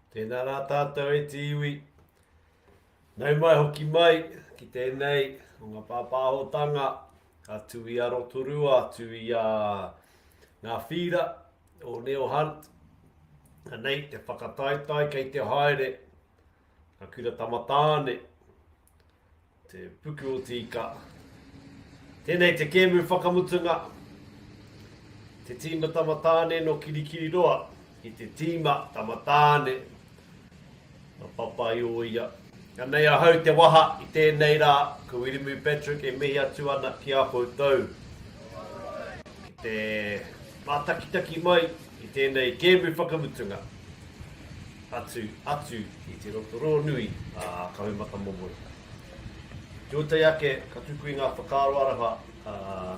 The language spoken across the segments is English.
Tēnā rā tātou e te iwi. Nau mai hoki mai ki tēnei o ngā pāpāhotanga atu i a Rotorua, atu i a ngā whira o Neo Hunt. Nei te whakataitai kei te haere, ka kura tamatāne, te puku o tika. Tēnei te kēmu whakamutunga, te tīma tamatāne no kirikiri roa, i te tīma tamatāne no papai o ia. Ka nei ahau te waha i tēnei rā, ko Irimu Patrick e mihi atu ana ki a koutou. Ki te mātakitaki mai i tēnei kēmu whakamutunga. Atu i te Rotorua nui a Kawemata Momoi. Tūtai ake, ka tuku i ngā whakaroaraha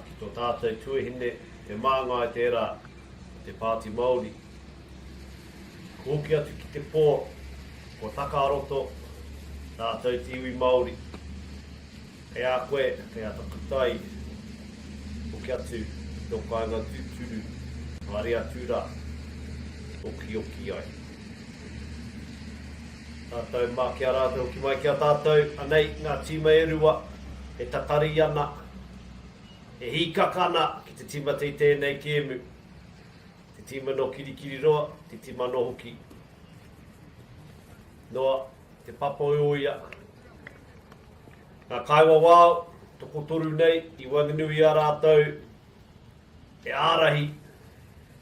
ki tō tātou tuahine, te māngai tērā, te pāti MΑORI. Ko hoki atu ki te pō, ko takaroto, tātou te iwi MAORI. E a koe, kei a takutai, hoki atu, tō kāinga tūturu, maria tūra, oki ai. Tātou mā kia rātou ki mai kia tātou, anei ngā tīma e rua, e tatari ana, e hikaka ana ki te tīma te tēnei kēmu. Te tīma no kirikiri roa, te tīma no hoki. Noa, te papa o ia. Ngā kaiwa wāo, toko toru nei, i wanganui a rātou, e ārahi,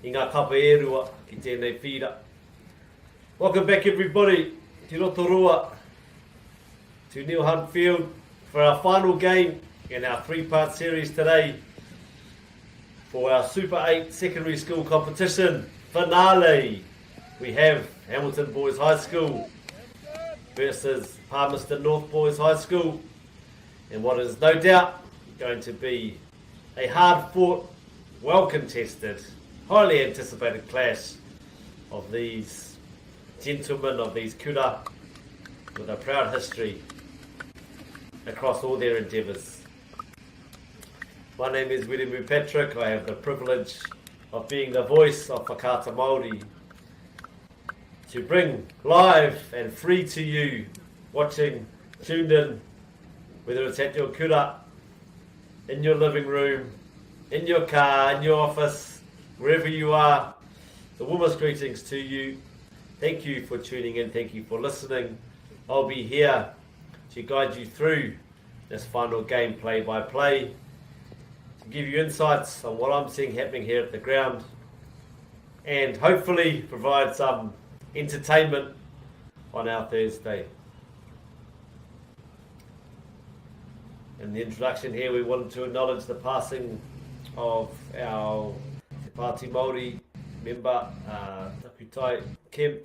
i ngā kapa e rua ki tēnei whira. Welcome back everybody. Te Rotorua to Neo Hunt Field for our final game in our three-part series today for our Super 8 secondary school competition finale. We have Hamilton Boys High School versus Palmerston North Boys High School in what is no doubt going to be a hard-fought, well-contested, highly anticipated clash of these gentlemen, of these kura with a proud history across all their endeavours. My name is Irimu Patrick. I have the privilege of being the voice of Whakaata MAORI to bring live and free to you, watching, tuned in, whether it's at your kura, in your living room, in your car, in your office, wherever you are. The warmest greetings to you. Thank you for tuning in, thank you for listening. I'll be here to guide you through this final game play by play, to give you insights on what I'm seeing happening here at the ground, and hopefully provide some entertainment on our Thursday. In the introduction here, we wanted to acknowledge the passing of our Te Pāti MAORI member, Takutai Kemp.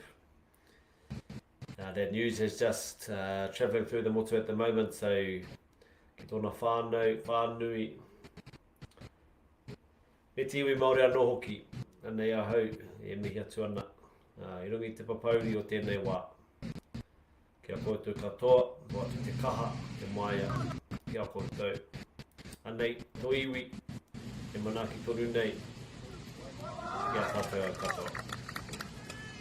That news is just travelling through the motu at the moment, so ki tōna whānui. Me te iwi Māori anō hoki, anei ahau e mihi atu ana. I rungi te papauri o tēnei wā. Kia koutou katoa, mo atu te kaha, te maia, kia koutou. Anei, tō iwi, e manaki toru nei. Kia tātou au katoa.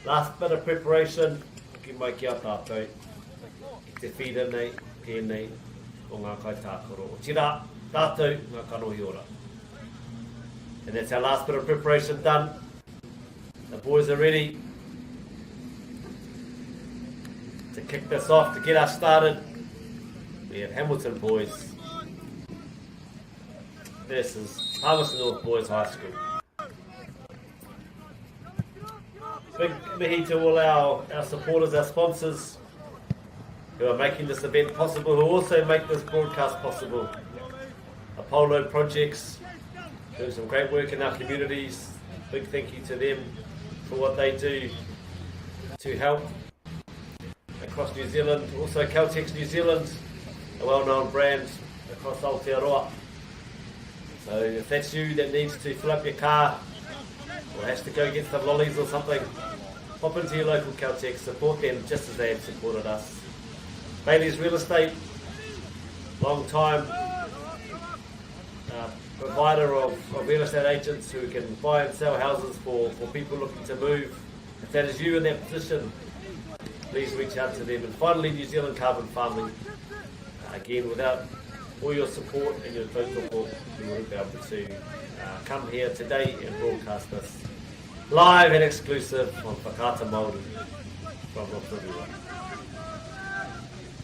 Last bit of preparation, ki mai kia tātou, ki te whira nei, pēnei, o ngā kai tākoro. O tira, tātou, ngā kanohi ora. And that's our last bit of preparation done. The boys are ready to kick this off, to get us started. We have Hamilton Boys versus Palmerston North Boys High School. Big mihi to all our supporters, our sponsors, who are making this event possible, who also make this broadcast possible. Apollo Projects, doing some great work in our communities. Big thank you to them for what they do to help across New Zealand. Also Caltex New Zealand, a well-known brand across Aotearoa. So if that's you that needs to fill up your car, or has to go get some lollies or something, pop into your local Caltex, support them just as they have supported us. Bailey's Real Estate, long time provider of real estate agents who can buy and sell houses for people looking to move. If that is you in that position, please reach out to them. And finally, New Zealand Carbon Farming. Again, without all your support and your tautoko, we wouldn't be able to come here today and broadcast this live and exclusive on Whakaata Māori from Rotorua.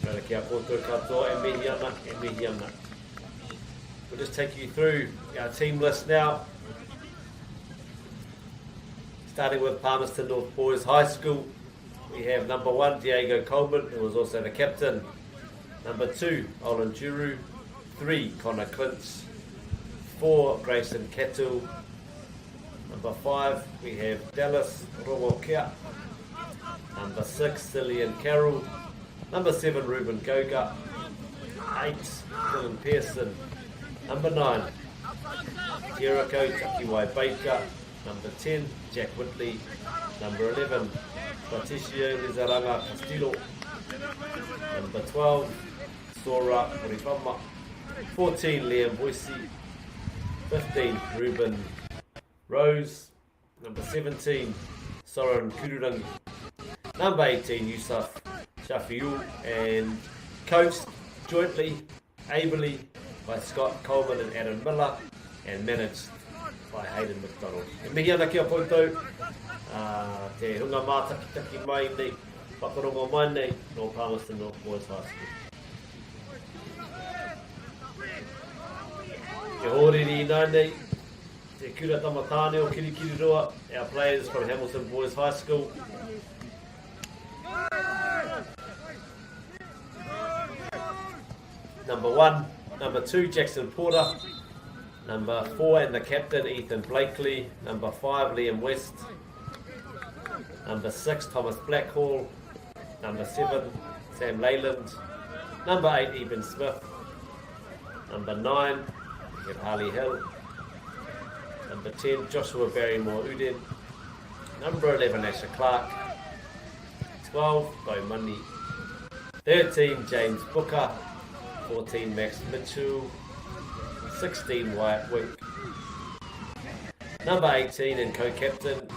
Kaya kia koutou katoa e mihi ana, e mihi ana. We'll just take you through our team list now. Starting with Palmerston North Boys High School, we have number 1, Diego Coleman, who was also the captain. Number 2, Olin Juru. 3, Connor Clinch. 4, Grayson Kettle. Number 5, we have Dallas Rongokia. Number 6, Cillian Carroll. Number 7, Ruben Goga. 8, Dylan Pearson. Number 9, Jericho Takiwai Baker. Number 10, Jack Whitley. Number 11, Patricio Lizaranga Castillo. Number 12, Sora Orifama. 14, Liam Boise. 15, Ruben Rose. Number 17, Soren Kururangi. Number 18, Yusuf Shafiul. And coached jointly, ably, by Scott Coleman and Adam Miller, and managed by Hayden McDonald. E mihi ana kia koutou, te hunga mātaki mai nei, whakarongo mai nei, no Palmerston North Boys High School. Te hōriri nai nei, te kura tamatāne o Kirikiriroa, our players from Hamilton Boys High School. Number 1, number 2, Jackson Porter. Number 4, and the captain, Ethan Blakely. Number 5, Liam West. Number 6, Thomas Blackhall. Number 7, Sam Leyland. Number 8, Eben Smith. Number 9, we have Harley Hill. Number 10, Joshua Barrymore Uden. Number 11, Asher Clark. 12, Bo Mundy. 13, James Booker. 14, Max Mitchell. 16, Wyatt Wink. Number 18 and co-captain,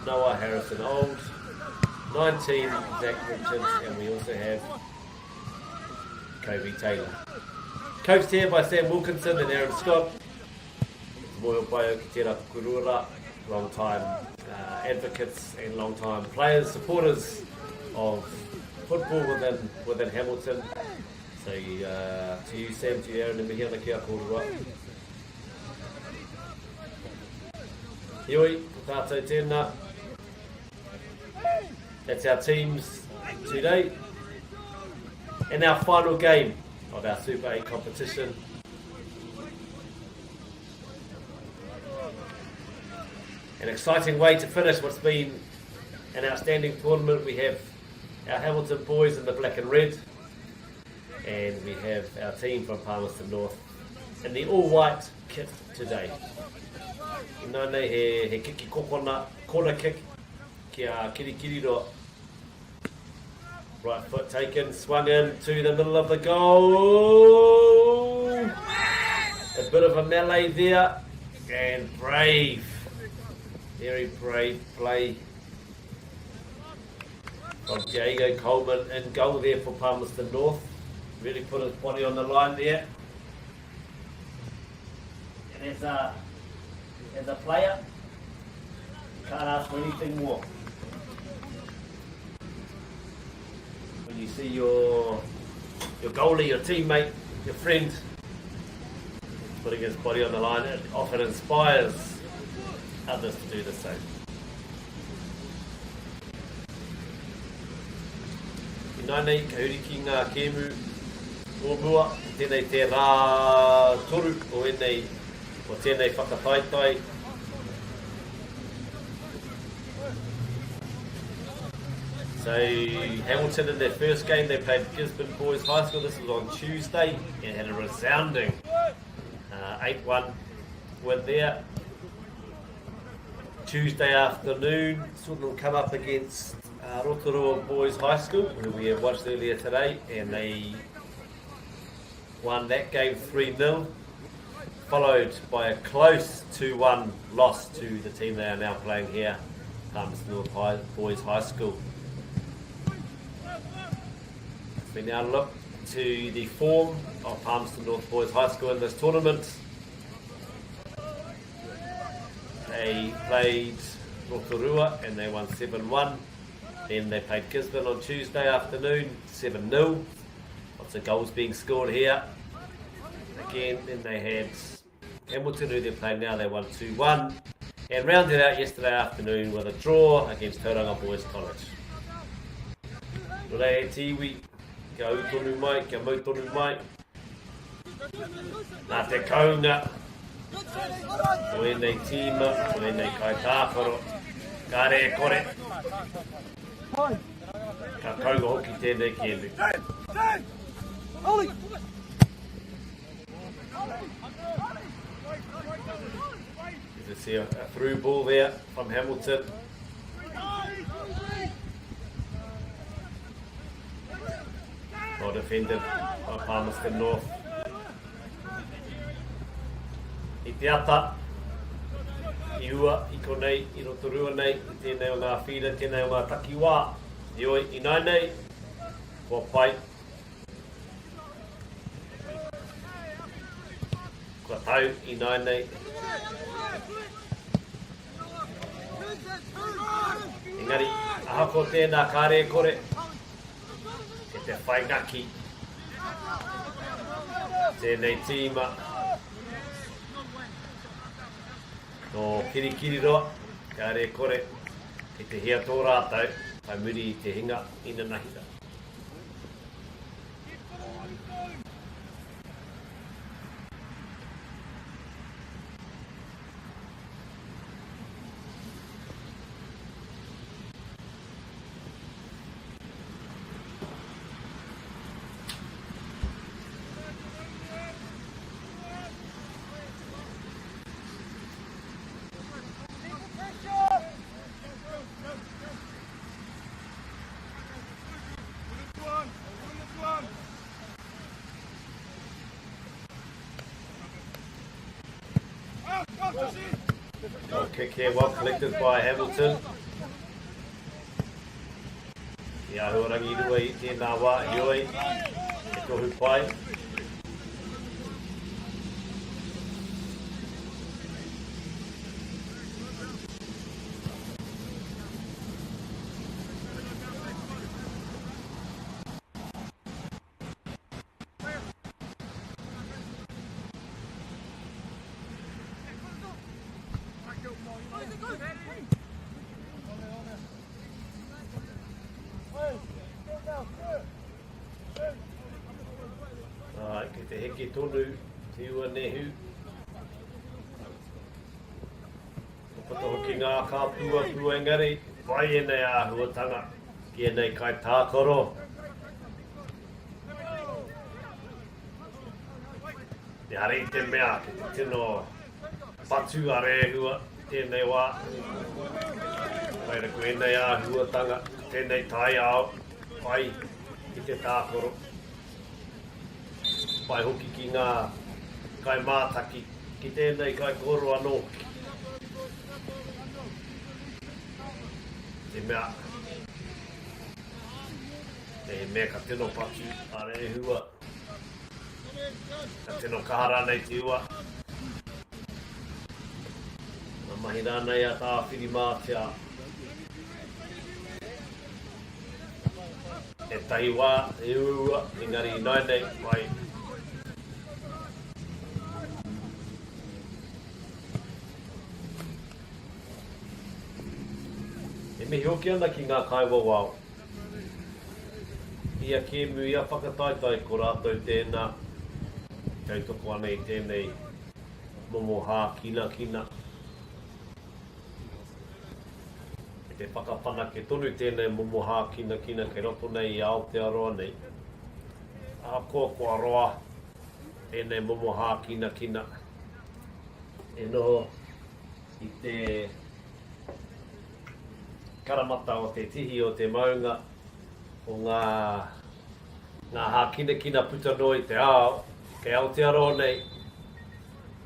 Noah Harrison Old. 19, Zach Richards, and we also have Kobe Taylor. Coached here by Sam Wilkinson and Aaron Scott. Moyo Paio ki tērā kurura, long time advocates and long time players, supporters of football within Hamilton. So to you, Sam, to you, Aaron, and mihi ana kia kōrua. Ioi, ko tātou tēnā. That's our teams today. And our final game of our Super 8 competition. An exciting way to finish what's been an outstanding tournament. We have our Hamilton boys in the black and red. And we have our team from Palmerston North in the all-white kit today. Nā nei he kiki kokona, corner kick, kia Kirikiriroa. Right foot taken, swung in to the middle of the goal. A bit of a melee there, and brave, very brave play from Diego Coleman in goal there for Palmerston North. Really put his body on the line there. And as a player, you can't ask for anything more. When you see your goalie, your teammate, your friend putting his body on the line, it often inspires others to do the same. Nā nei, ka huri ki ngā kēmu o mua, tēnei te rā toru o enei, o tēnei whakataetai. So Hamilton in their first game, they played Gisborne Boys High School. This was on Tuesday and had a resounding 8-1 win there. Tuesday afternoon, Sutton will come up against Rotorua Boys High School, who we have watched earlier today, and they won that game 3-0, followed by a close 2-1 loss to the team they are now playing here, Palmerston North Boys High School. We now look to the form of Palmerston North Boys High School in this tournament. They played Rotorua and they won 7-1. Then they played Gisborne on Tuesday afternoon, 7-0. Lots of goals being scored here. Again, then they had Hamilton, who they're playing now, they won 2-1. And rounded out yesterday afternoon with a draw against Tauranga Boys College. Rei e tiwi, kia utonu mai, kia mautonu mai. Nā te kaunga, o enei tīma, o enei kai tāwharo, ka re kore. Ka kaunga hoki tēnei kēnu. You see a through ball there from Hamilton. Well defended by Palmerston North. I te ata, i ua, i konei, i Rotorua nei, i tēnei o ngā whira, tēnei o ngā takiwā. I oi, i nai nei, kua pai. Kua tau, i nai nei. Engari, ahako tēnā kāre kore. E te whaingaki. Tēnei tīma. Nō kirikiri roa, kāre kore. E te hea tō rātau, tai muri i te hinga ina nahira. Kick here, well collected by Hamilton. Ia huarangi rua i tēnā wā i oi, e tohu pai. Ki te heke tonu, te ua nehu. Whakato hoki ngā kāpua engari, vai enei āhuatanga, ki enei kai tākoro. Te hare i te mea, ki te tino patu a rehua, tēnei wā. Vai raku enei āhuatanga, tēnei tai ao, vai ki te tākoro. Pai hoki ki ngā kai mātaki, ki tēnei kai koro anō. Te mea, te mea ka tino patu a rehua, ka tino kahara nei te ua. Nā mahi rānei a tā whiri mātea. E tahi wā, e ua, engari nai nei, vai. Me hoki ana ki ngā kaiwawao. Ia kēmu, ia whakataitai ko rātou tēnā. Kei toko ana i tēnei momo hā kina. E te whakapana ke tonu tēnei momo hā kina kei roto nei i Aotearoa nei. Kua roa tēnei momo hā kina. E noho i te karamata o te tihi o te maunga o ngā hā kina puta no i te ao, kei Aotearoa nei,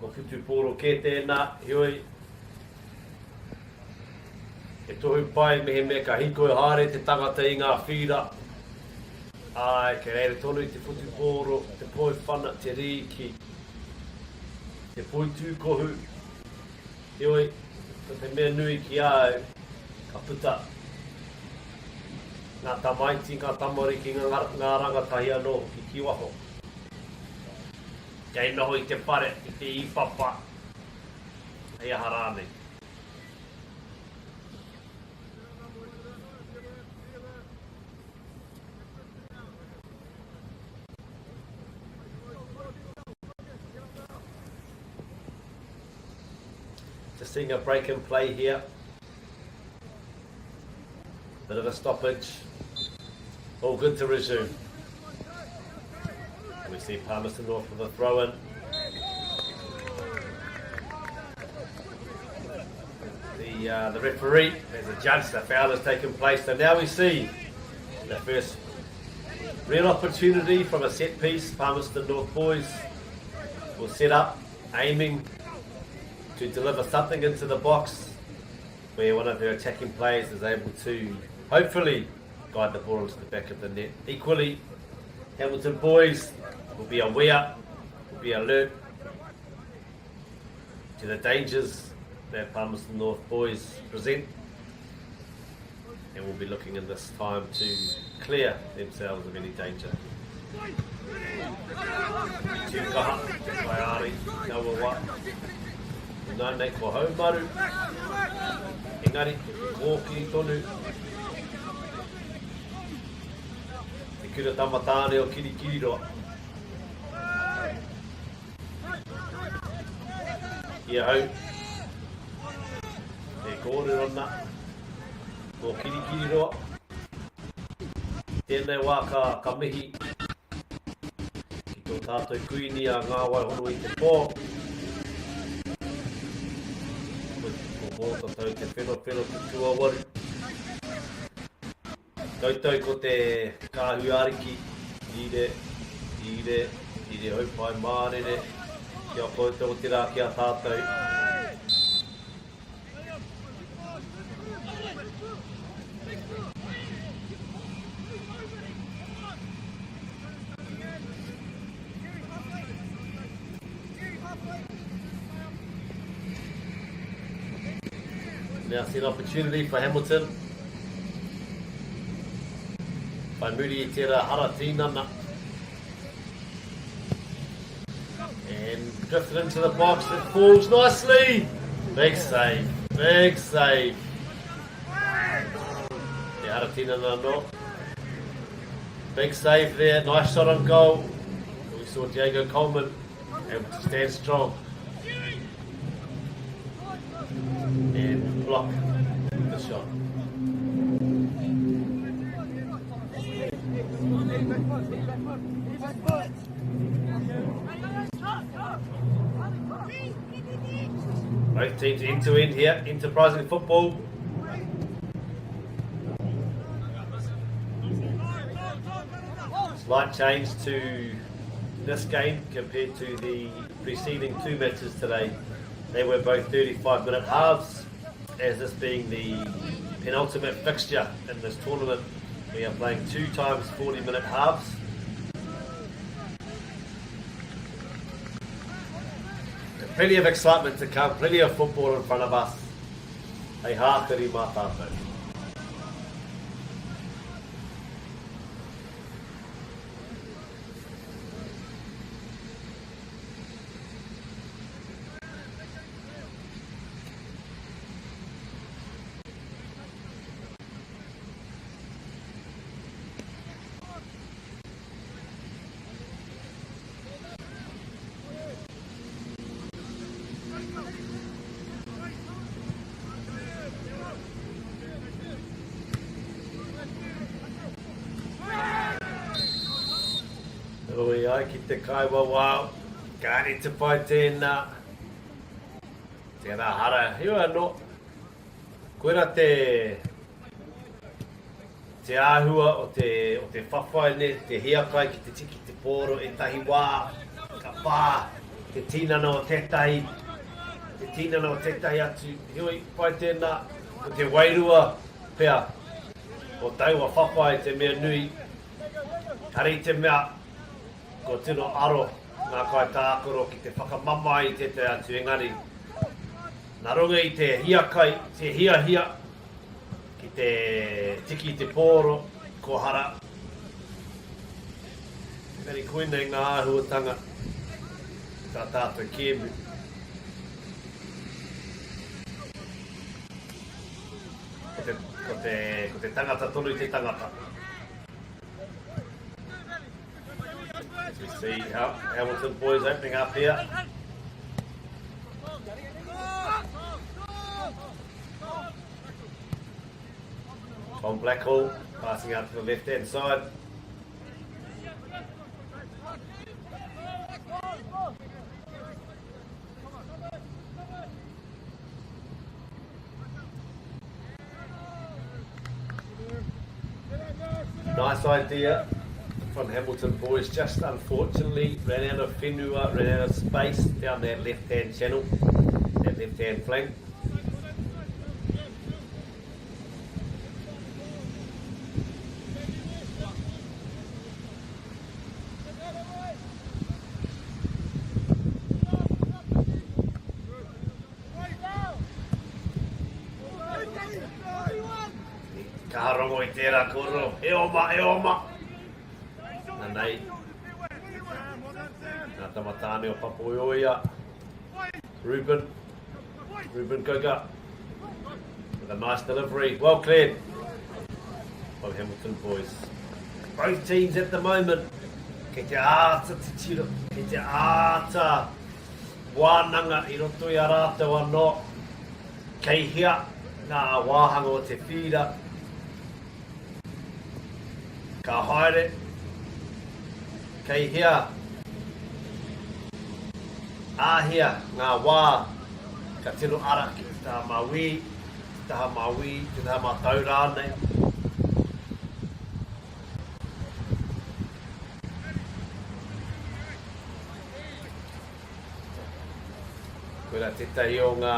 o whitu pōro kē tēnā, hioi. E tohu pai mehe me ka hiko e hāre te tangata i ngā whira, Ai, ke reire tonu I te whutupōro, te poi whana, te riki, te poi tūkohu. Ioi, ko te mea nui ki au, ka puta. Ngā tamaiti, ngā tamori ki ngā rangatahi anō ki kiwaho. Kei noho I te pare, I te ipapa. Hei aha rānei. Just seeing a break and play here. Bit of a stoppage. All good to resume. We see Palmerston off with a throw in. The referee has adjudged the foul has taken place. So now we see the first real opportunity from a set piece. Palmerston North boys will set up, aiming to deliver something into the box where one of their attacking players is able to hopefully guide the ball into the back of the net. Equally, Hamilton boys will be aware, will be alert to the dangers that Palmerston North boys present, and will be looking in this time to clear themselves of any danger. Tūkaha, MΑORI, Naua, nā nei ko haumaru, engari, kōki tonu, te kura tamatāne o kirikiriroa. Ia hau, te kōre rona, ko kirikiriroa. Tēnei wā ka mihi, ki tō tātou kuini a ngā waihono I te pō. Ko tau te wheno ki tua waru. Tautau ko te kāhu ariki, ire, haupai mārere, kia koutou te rā kia tātou. Now see an opportunity for Hamilton. By Moody Tera Haratinana. And drifted into the box, it falls nicely. Big save, big save. Yeah, Haratinana no. Big save there, nice shot on goal. We saw Diego Coleman able to stand strong. And block the shot. Both teams end to end here, enterprising football. Slight change to this game compared to the preceding two matches today. They were both 35-minute halves, as this being the penultimate fixture in this tournament. We are playing 2 times 40-minute halves. Plenty of excitement to come, plenty of football in front of us. Hei hākari mā tātou. Oi ai ki te kaiwa wao, kāni te pai tēnā. Tēnā hara, hiu anō. Koera te āhua o te whawhai ne, te hiakai ki te tiki te pōro e tahi wā. Ka pā, te tinana o tētahi. Te tinana o tētahi atu. Hiu pai tēnā, ko te wairua pēr. O tau a whawhai te mea nui. Kari te mea, ko tino aro ngā kai tākoro ki te whakamama i te atu engari. Nā runga i te hiakai, te hia, ki te tiki te pōro, ko hara. Engari koina i ngā āhuatanga, tā tātou kēmu. Ko te tangata tonu i te tangata. As we see Hamilton boys opening up here. Tom Blackhall passing out to the left hand side. Nice idea from Hamilton boys, just unfortunately ran out of whenua, ran out of space down that left hand channel, that left hand flank. Ka rongo i tērā koro, e oma! Nei, nā tamatāne o Papoioia, Ruben Goga, with a nice delivery, well cleared by Hamilton boys. Both teams at the moment, kei te āta te tiro, kei te āta wānanga i roto i a rātou anō, kei hia ngā wāhanga o te whira, ka haere, kei hia, āhia ngā wā, ka tino ara ki te taha maui, te taha mātau rānei. Koera te tai o ngā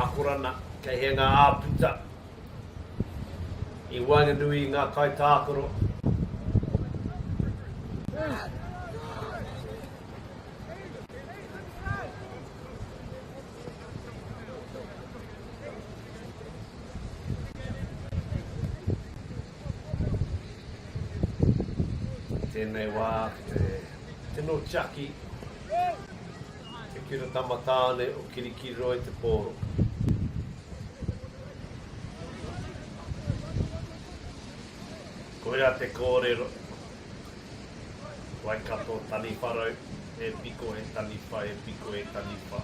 akorana, kei hia ngā āputa, i Wanganui ngā kai tākoro. Tēnei wā, te no chaki, te kira tamatāne o kirikiro i te pōro. Koera te kōrero, waikato tani wharau, e piko e tani wha, e piko e tani wha.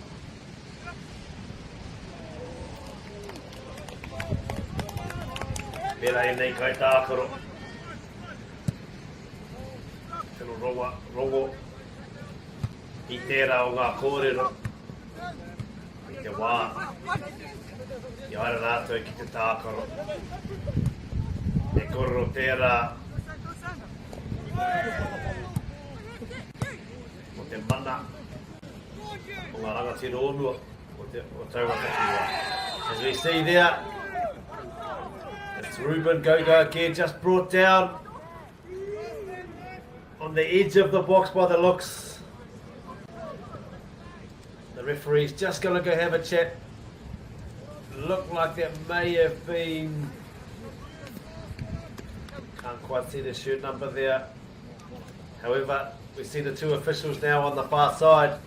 Pera e nei kai tākoro. Tēno rongo i tērā o ngā kōrero, i te wā, i aere rātou ki te tākoro. E kororo tērā o te mana o ngā rangatira onua o Tauranga. As we see there, it's Ruben Goga again, just brought down on the edge of the box by the looks. The referee's just going to go have a chat. Looked like that may have been... Can't quite see the shirt number there. However, we see the two officials now on the far side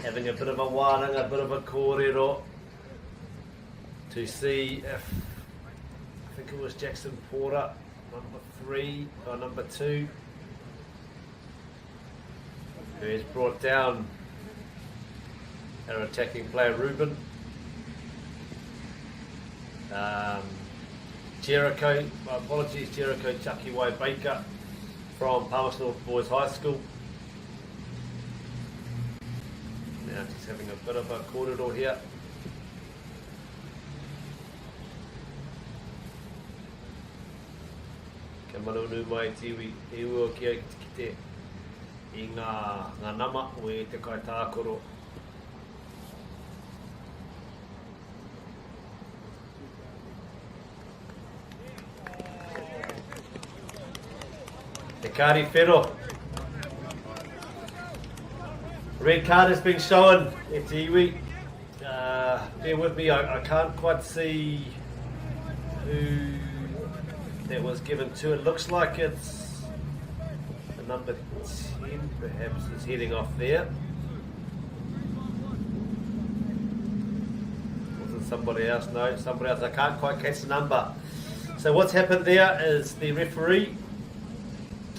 having a bit of a wānanga, a bit of a kōrero to see if, I think it was Jackson Porter, number 3 or number 2, who has brought down our attacking player Ruben. Jericho, my apologies, Jericho Chakiwai Baker from Palmerston Boys High School. Now just having a bit of a corridor here. Ka manunu mai tiwi e ua ki ai ki te i ngā nama o e te kai tākoro. Te Kāri Whero. Red card has been shown. It's iwi. Bear with me, I can't quite see who that was given to. It looks like it's the number 10 perhaps is heading off there. Was it somebody else? No, somebody else. I can't quite catch the number. So what's happened there is the referee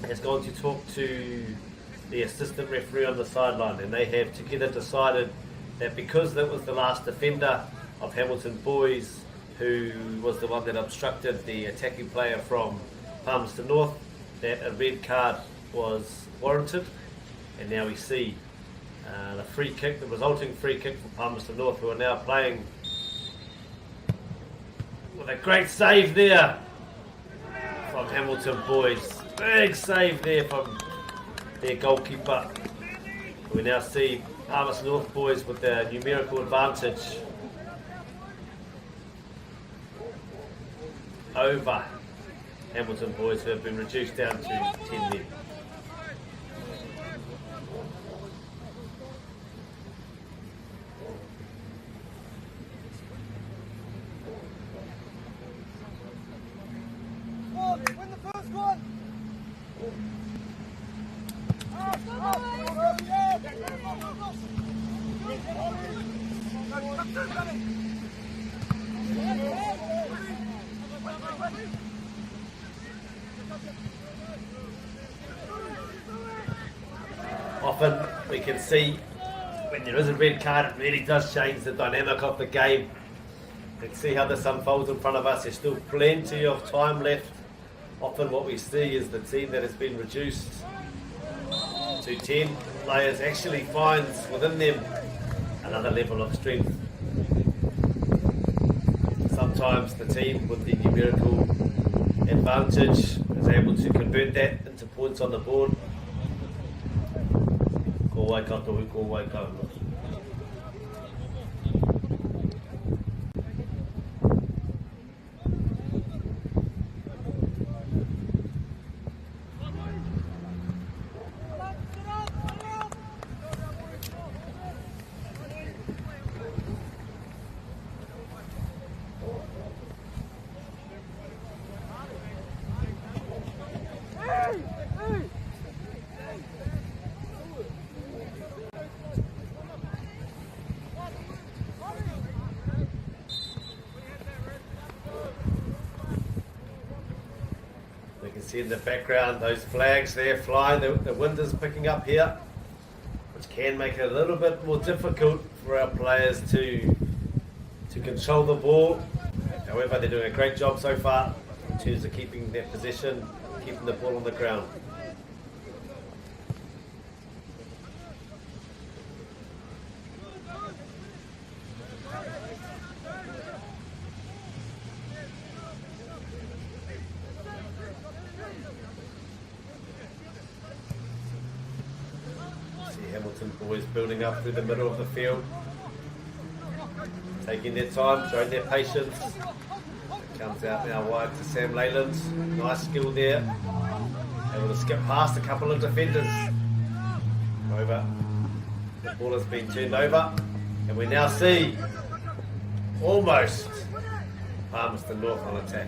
has gone to talk to the assistant referee on the sideline, and they have together decided that because that was the last defender of Hamilton Boys who was the one that obstructed the attacking player from Palmerston North, that a red card was warranted. And now we see the free kick, the resulting free kick for Palmerston North, who are now playing with a great save there from Hamilton Boys. Big save there from their goalkeeper. We now see Palmerston North Boys with the numerical advantage over Hamilton Boys, who have been reduced down to 10 men. Win the first one! Often we can see when there is a red card, it really does change the dynamic of the game. Let's see how this unfolds in front of us. There's still plenty of time left. Often what we see is the team that has been reduced to 10 players actually finds within them another level of strength. Sometimes the team with the numerical advantage is able to convert that into points on the board. Ko Waikato, ko Waikato. See in the background those flags there flying. The wind is picking up here, which can make it a little bit more difficult for our players to control the ball. However, they're doing a great job so far in terms of keeping their possession, keeping the ball on the ground. Hamilton Boys building up through the middle of the field, taking their time, showing their patience. It comes out now wide to Sam Leyland. Nice skill there. Able to skip past a couple of defenders. However, the ball has been turned over, and we now see almost Palmerston North on attack.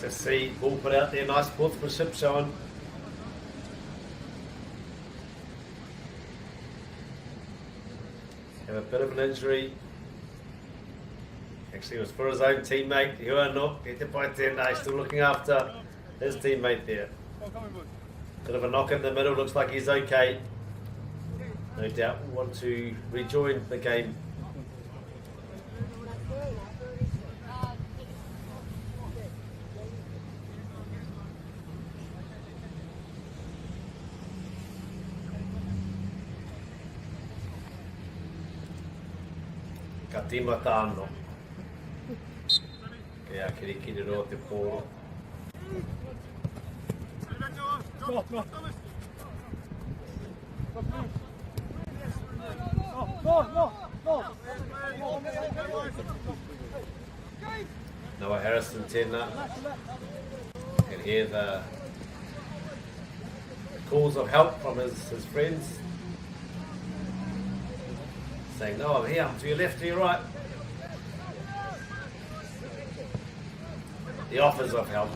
To see ball put out there, nice sportsmanship showing. Have a bit of an injury. Actually, it was for his own teammate. You are not get the point there. He's still looking after his teammate there. Bit of a knock in the middle. Looks like he's okay. No doubt will want to rejoin the game Ka timata anō. Kia kirikiri ro te pōro. Noah Harrison tēnā. You can hear the calls of help from his friends. Saying, no, I'm here, to your left, to your right. The offers of help.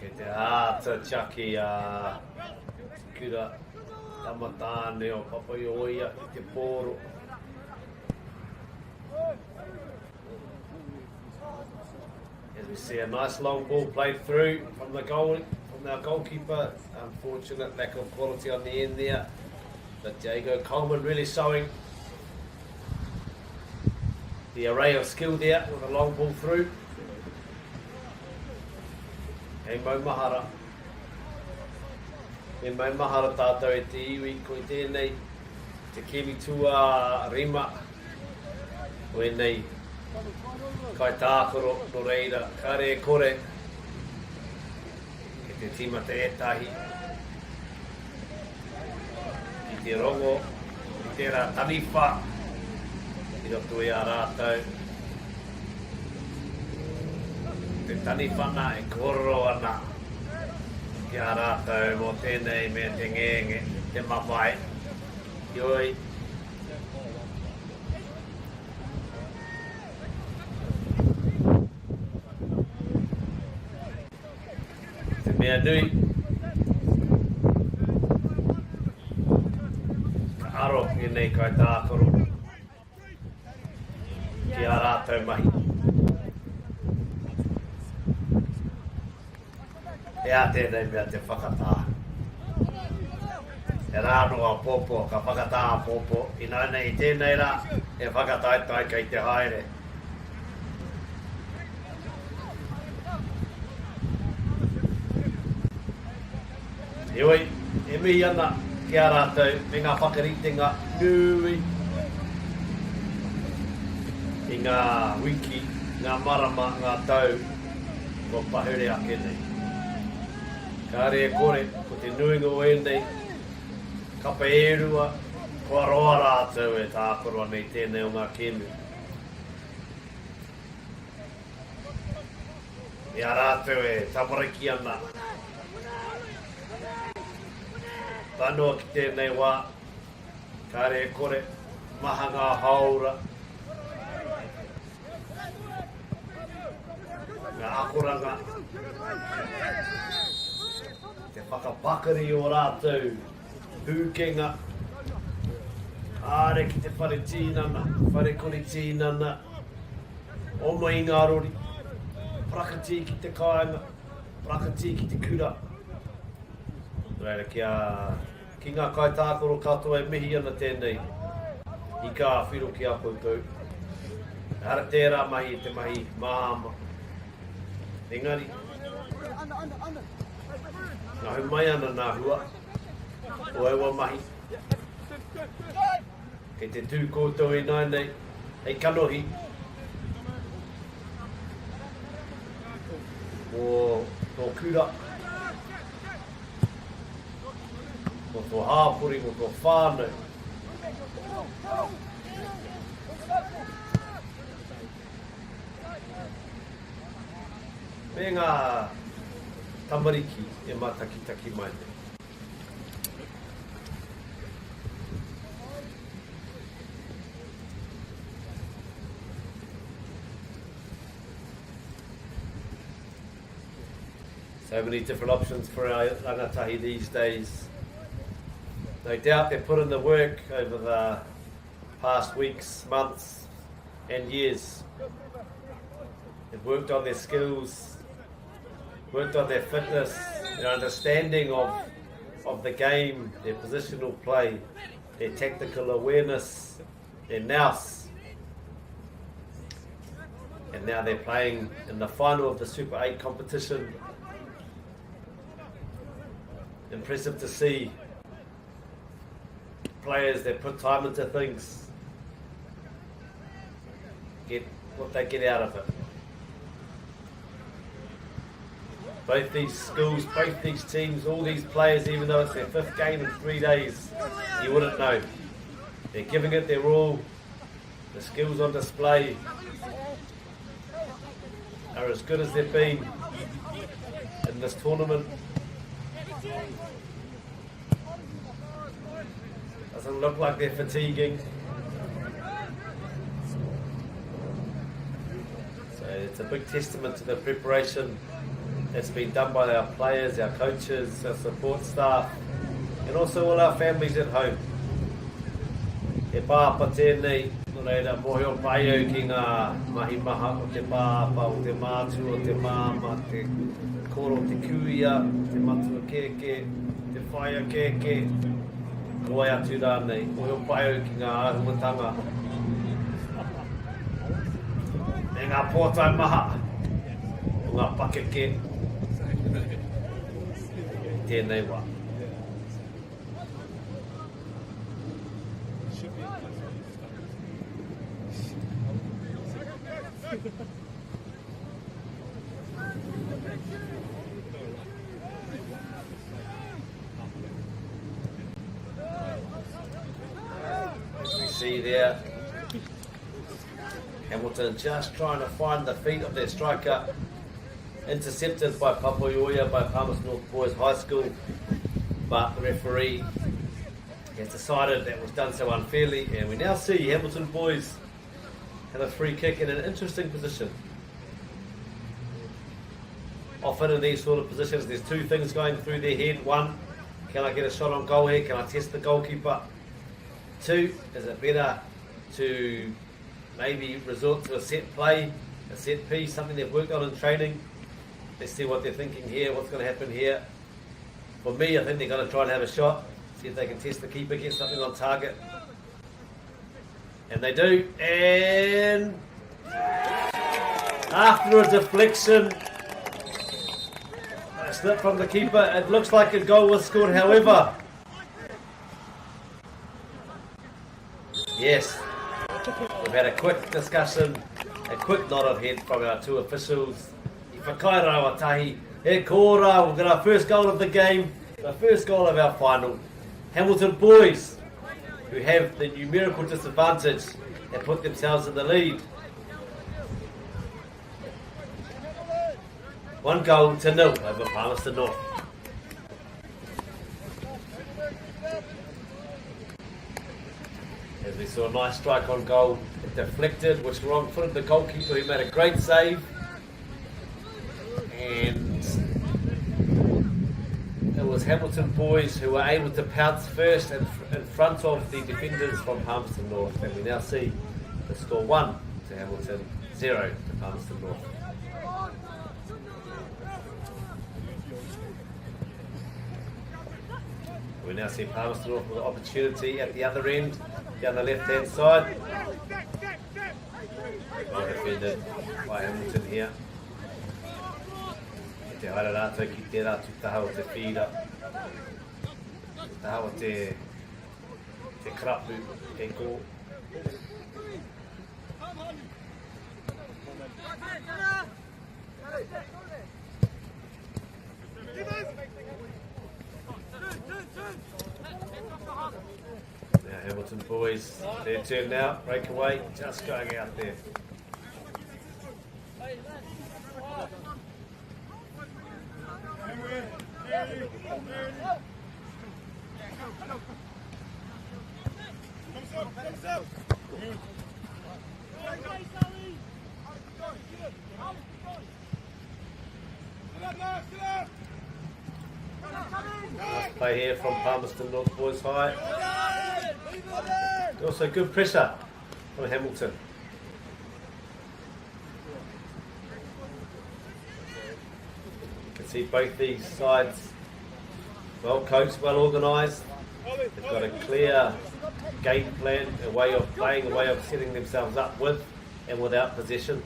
Kei te āta chaki kura tamatāne o Papaioia i te pōro. As we see a nice long ball played through from the goal, from our goalkeeper. Unfortunate lack of quality on the end there. But Diego Coleman really showing the array of skill there with a long ball through. Hei maumahara. Hei maumahara tātou e te iwi ko i tēnei te kimi tua rima o nei kai tākoro no reira kare e kore ke te timata etahi i te rongo i tērā taniwha i roto e a rātou te taniwhana e kororo ana ki a rātou mō tēnei me te ngenge te mawai ioi te mea nui ka aro i nei kai tākoro ki a rātou mahi e a tēnei mea te whakatā. E rānoa pōpō, ka whakatā pōpō. I nei tēnei rā, e whakataitai kei te haere. Ioi, e mihi ana ki a rātou me ngā whakaritenga nui. I ngā wiki, ngā marama, ngā tau, ko pahure ake nei. Kāre e kore, ko te nuinga o enei, kapa e rua, ko aroa rātou e tākoroa nei tēnei o ngā kēmu. E a rātou e tamariki ana. Tānoa ki tēnei wā, kāre e kore, maha ngā haura, ngā akoranga, te whakapakari o rātou, hūkenga, āre ki te whare tīnana, whare kore tīnana, oma i ngā rori, prakati ki te kāinga, prakati ki te kura. Reira ki ngā kai tākoro katoa e mihi ana tēnei, i kā whiro ki a koutou. Hara tērā mahi te mahi māma. Engari, ngā hu mai ana nā hua, o ewa mahi. Kei te tū koutou i nai nei, hei kanohi. O tō kura, o tō hāpori, o tō whānau. Me ngā tamariki e mātakitaki mai nei. So many different options for our rangatahi these days. No doubt they've put in the work over the past weeks, months and years. They've worked on their skills worked on their fitness, their understanding of the game, their positional play, their tactical awareness, their nous. And now they're playing in the final of the Super 8 competition. Impressive to see players that put time into things get what they get out of it. Both these schools, both these teams, all these players, even though it's their 5th game in 3 days, you wouldn't know. They're giving it their all. The skills on display are as good as they've been in this tournament. Doesn't look like they're fatiguing. So it's a big testament to the preparation that's been done by our players, our coaches, our support staff, and also all our families at home. E pāpa tēnei, no reira, mohe o pai au ki ngā mahi maha o te pāpa, o te mātu, o te māma, te koro, te kuia, te matu o keke, te whai o keke, koe atu rānei, mohe o pai au ki ngā ahuatanga. E ngā pōtai maha, o ngā pakeke, tēnei wā. As we see there, Hamilton just trying to find the feet of their striker, intercepted by Papaioia, by Palmerston North Boys High School, but the referee has decided that was done so unfairly, and we now see Hamilton Boys have a free kick in an interesting position. Often in these sort of positions, there's two things going through their head. One, can I get a shot on goal here? Can I test the goalkeeper? Two, is it better to maybe resort to a set play, a set piece, something they've worked on in training? Let's see what they're thinking here, what's going to happen here. For me, I think they're going to try and have a shot, see if they can test the keeper, get something on target. And they do, and after a deflection, a slip from the keeper, it looks like a goal was scored. However, yes, we've had a quick discussion, a quick nod of head from our two officials. I whakai rawa tahi, e kōrā, we've got our first goal of the game, our first goal of our final. Hamilton Boys, who have the numerical disadvantage, have put themselves in the lead. 1-0 over Palmerston North. As we saw a nice strike on goal, it deflected, which wrong-footed the goalkeeper, who made a great save. And it was Hamilton Boys who were able to pounce first in front of the defenders from Palmerston North. And we now see the score 1 to Hamilton, 0 to Palmerston North. We now see Palmerston North with an opportunity at the other end, down the left-hand side. Well defended by Hamilton here. Te haere rātou ki tērā tutaha o te whira. Tutaha o te karapu, te kō. Now Hamilton Boys, their turn now, breakaway, just going out there. Nice play here from Palmerston North Boys High. Also good pressure from Hamilton. You can see both these sides well coached, well organised. They've got a clear game plan, a way of playing, a way of setting themselves up with and without possession.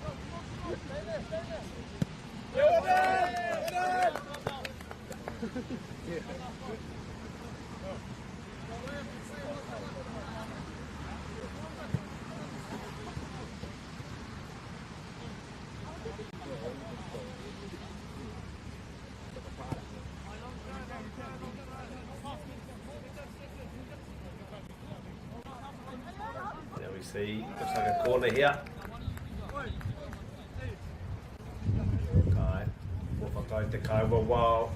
There we see, looks like a corner here. Going to Kaiwa Wow.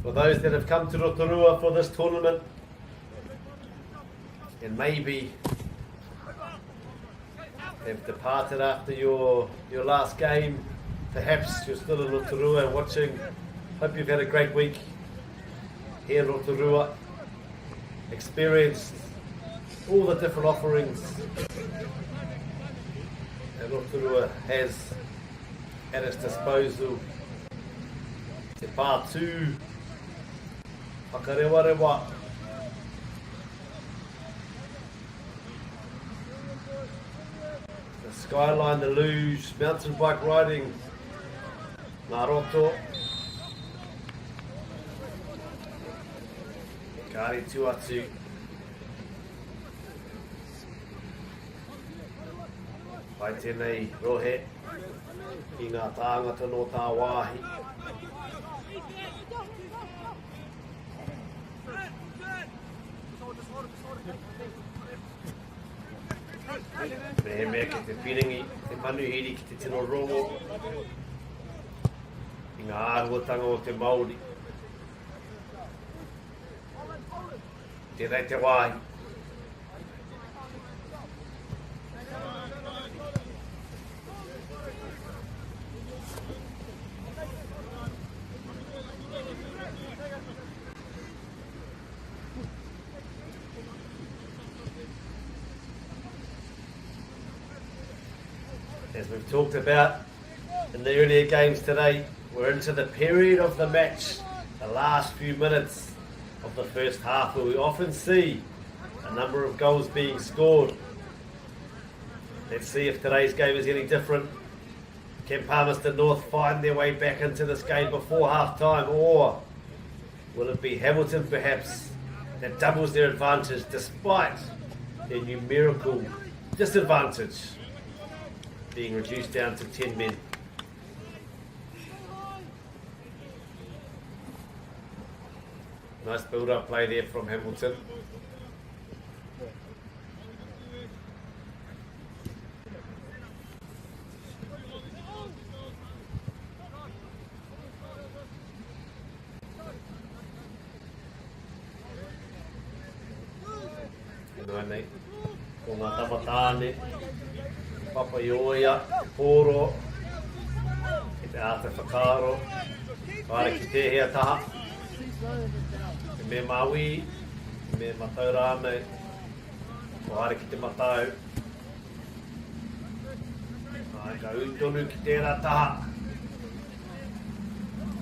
For those that have come to Rotorua for this tournament and maybe have departed after your last game, perhaps you're still in Rotorua and watching. Hope you've had a great week here in Rotorua. Experienced all the different offerings that Rotorua has at its disposal. Te pātū, whakarewarewa. The skyline, the luge, mountain bike riding, ngā roto. Kāre tū atu. Pai tēnei rohe i ngā tāngata no tā wāhi. Me mea ki te whiringi, te manuhiri ki te tino rongo. I ngā āhuatanga o te MΑORI. Tēnei te wāhi. As we've talked about in the earlier games today, we're into the period of the match, the last few minutes of the first half, where we often see a number of goals being scored. Let's see if today's game is any different. Can Palmerston North find their way back into this game before half time, or will it be Hamilton perhaps that doubles their advantage despite their numerical disadvantage being reduced down to 10 men? Nice build-up play there from Hamilton. Nei, ko ngā tamatane, papaioia, pōro, ki te āta whakaro, kāre ki te hea taha, ki me maui, ki me matau rānei, ko hare ki te matau. Ai ka utonu ki tērā taha.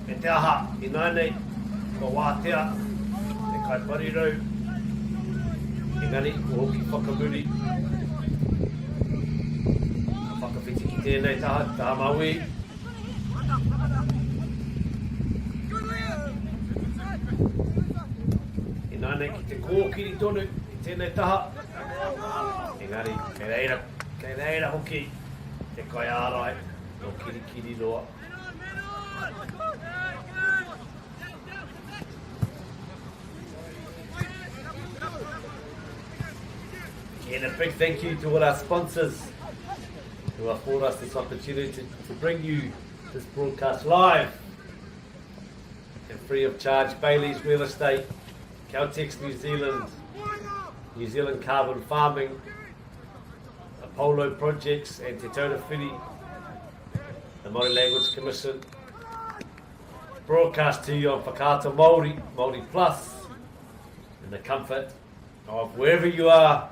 E te aha, i nānei, ko wātea, te kaiparirau. Engari, ko hoki whakamuri. Whakawhiti ki tēnei taha, taha maui. I nānei ki te kōkiri tonu, i tēnei taha. Engari, kei reira hoki, te kai ārai, no kirikiri roa. And a big thank you to all our sponsors who afford us this opportunity to bring you this broadcast live and free of charge. Bailey's Real Estate, Caltex New Zealand, New Zealand Carbon Farming, Apollo Projects and Te Taura Whiri, the MAORI Language Commission, broadcast to you on Whakaata Māori, MāORI Plus, in the comfort of wherever you are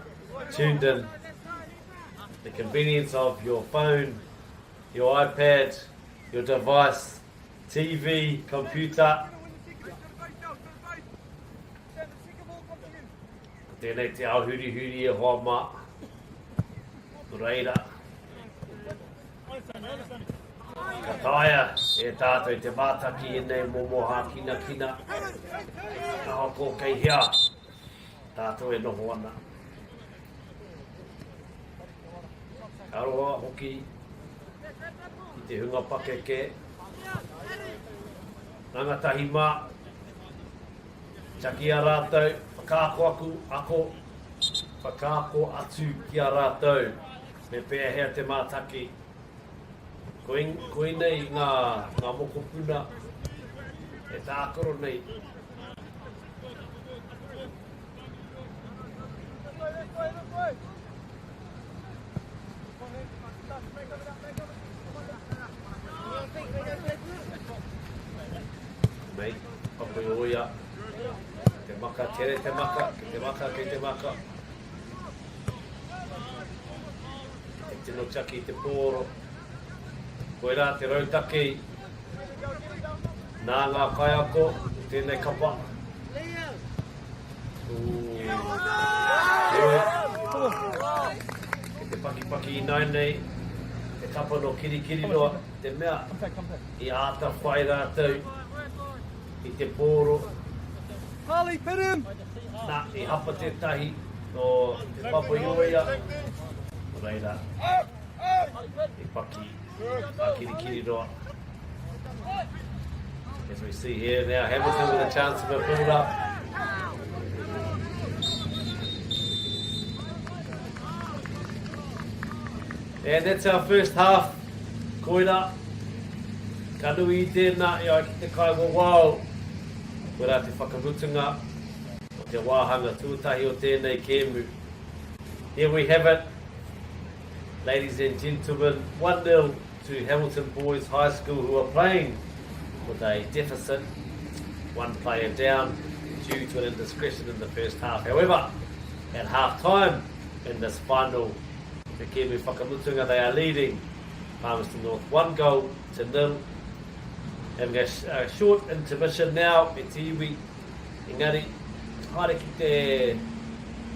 tuned in, the convenience of your phone, your iPad, your device, TV, computer. Tēnei te ao huri huri e hoa mā. Reira. Ka taia e tātou te mātaki e nei momoha kina kina. Ka hoko kei hea. Tātou e noho ana. Ka roa hoki i te hunga pakeke. Rangatahi mā. Taki a rātou. Whakaako aku, ako, whakaako atu ki a rātou, me pēr hea te mātaki. Koe nei ngā mokopuna, e tākoro nei. Mei, papai oia. Te maka, tere te maka, ke te maka, ke te maka. Te tino chaki te pōro. Koe rā te rautaki. Nā ngā kaiako, tēnei kapa. Ke te paki i nai nei. Te kapa no kiri noa. Te mea i āta whai rātou. I te pōro. Harley, pit him! Nā, i hapa te tahi no te papa ioia. Reira. I paki. A kiri roa. As we see here now, Hamilton with a chance of a build-up. And that's our first half. Koira. Ka nui i tēnā i ai ki te kaiwa wao. Koira te whakamutunga o te wāhanga tūtahi o tēnei kēmu. Here we have it. Ladies and gentlemen, 1-0 to Hamilton Boys High School, who are playing with a deficit. One player down due to an indiscretion in the first half. However, at half-time in this final, the Kēmu Whakamutunga, they are leading Palmerston North 1-0. Having a short intermission now, e te iwi, engari, haere ki te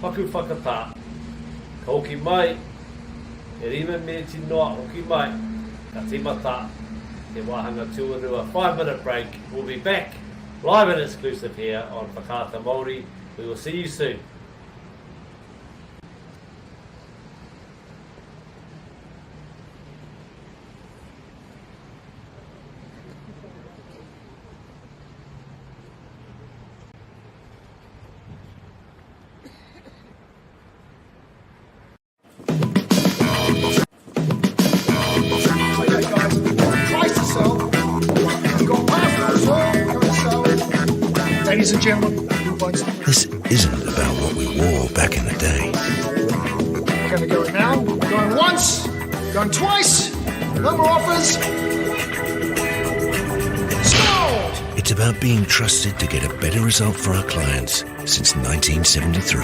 whaku whakatā. Ka hoki mai, e rima miniti noa hoki mai, ka timata, te wāhanga tuarua. 5-minute break. We'll be back live and exclusive here on Whakaata Māori. We will see you soon. Ladies and gentlemen, this isn't about what we wore back in the day. we're going to go now. Going once, going twice, no more offers. Sold! It's about being trusted to get a better result for our clients since 1973.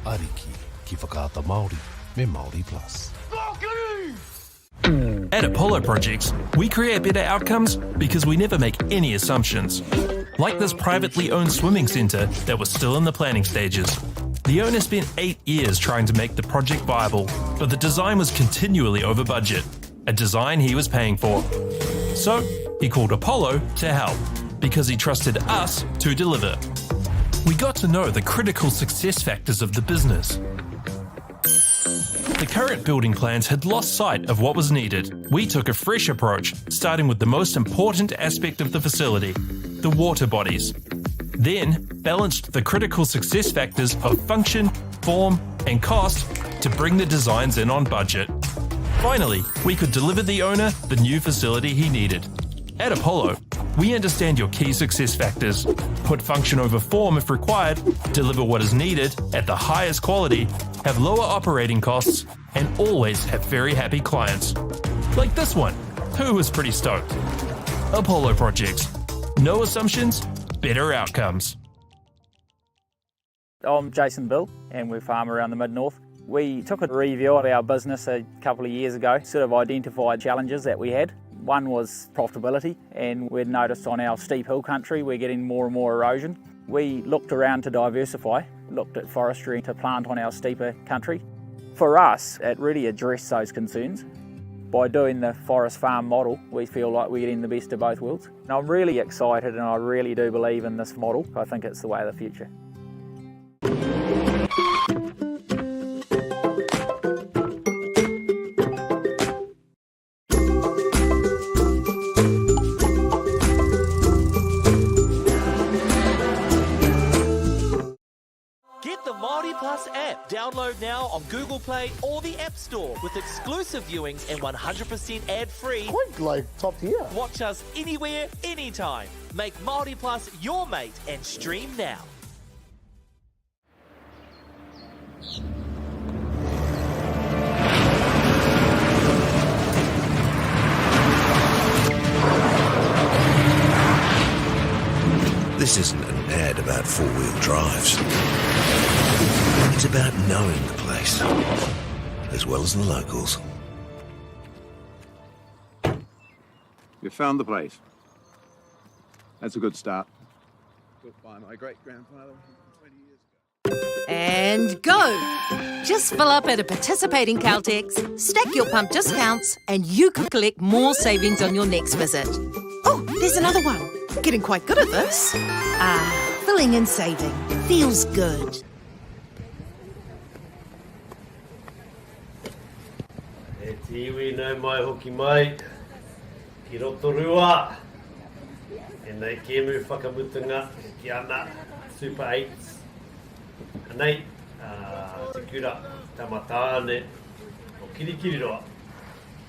Ariki ki Whakaata Māori, me MāORI Plus. At Apollo Projects, we create better outcomes because we never make any assumptions. Like this privately owned swimming centre that was still in the planning stages. The owner spent 8 years trying to make the project viable, but the design was continually over budget, a design he was paying for. So, he called Apollo to help, because he trusted us to deliver. We got to know the critical success factors of the business. The current building plans had lost sight of what was needed. We took a fresh approach, starting with the most important aspect of the facility, the water bodies. Then, balanced the critical success factors of function, form, and cost to bring the designs in on budget. Finally, we could deliver the owner the new facility he needed. At Apollo, We understand your key success factors, put function over form if required, deliver what is needed at the highest quality, have lower operating costs, and always have very happy clients. Like this one, who was pretty stoked. Apollo Projects. No assumptions, better outcomes. I'm Jason Bill and we farm around the mid-north. We took a review of our business a couple of years ago, sort of identified challenges that we had. One was profitability, and we'd noticed on our steep hill country we're getting more and more erosion. We looked around to diversify, looked at forestry to plant on our steeper country. For us, it really addressed those concerns. By doing the forest farm model, we feel like we're getting the best of both worlds. And I'm really excited and I really do believe in this model. I think it's the way of the future. Get the MāORI Plus app. Download now on Google Play or the App Store with exclusive viewings and 100% ad-free. Quite like top tier. Watch us anywhere, anytime. Make MāORI Plus your mate and stream now. This isn't an ad about four-wheel drives. It's about knowing the place, as well as the locals. You found the place. That's a good start. Built by my great-grandfather 20 years ago. And go! Just fill up at a participating Caltex, stack your pump discounts, and you could collect more savings on your next visit. Oh, there's another one. Getting quite good at this. Ah, filling and saving. Feels good. E te iwi nau mai hoki mai, ki Rotorua. E nei kēmu whakamutunga ki ana Super 8s. Nei, te kura tamatāne o Kirikiriroa.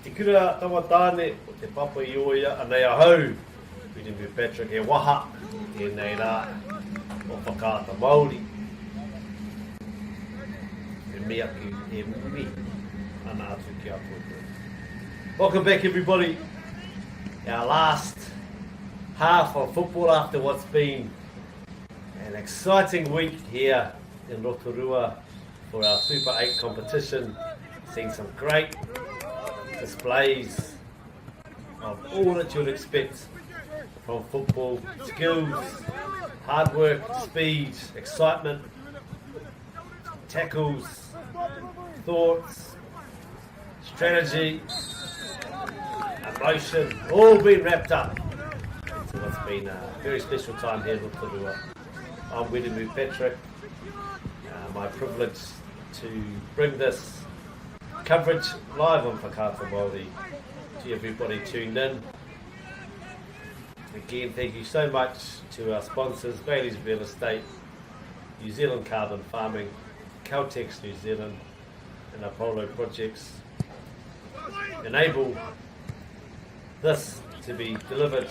Te kura tamatāne o te papa i oia anei ahau. Whitney Patrick e waha, tēnei rā o whakaata Māori. E mi aku, e mi ana atu ki a koutou. Welcome back everybody. Our last half of football after what's been an exciting week here in Rotorua for our Super 8 competition. Seeing some great displays of all that you'd expect from football: skills, hard work, speed, excitement, tackles, thoughts, strategy, emotion, all been wrapped up into what's been a very special time here in Rotorua. I'm Whitney Patrick. My privilege to bring this coverage live on Whakaata Māori to everybody tuned in. Again, thank you so much to our sponsors, Bailey's Real Estate, New Zealand Carbon Farming, Caltex New Zealand, and Apollo Projects. Enable this to be delivered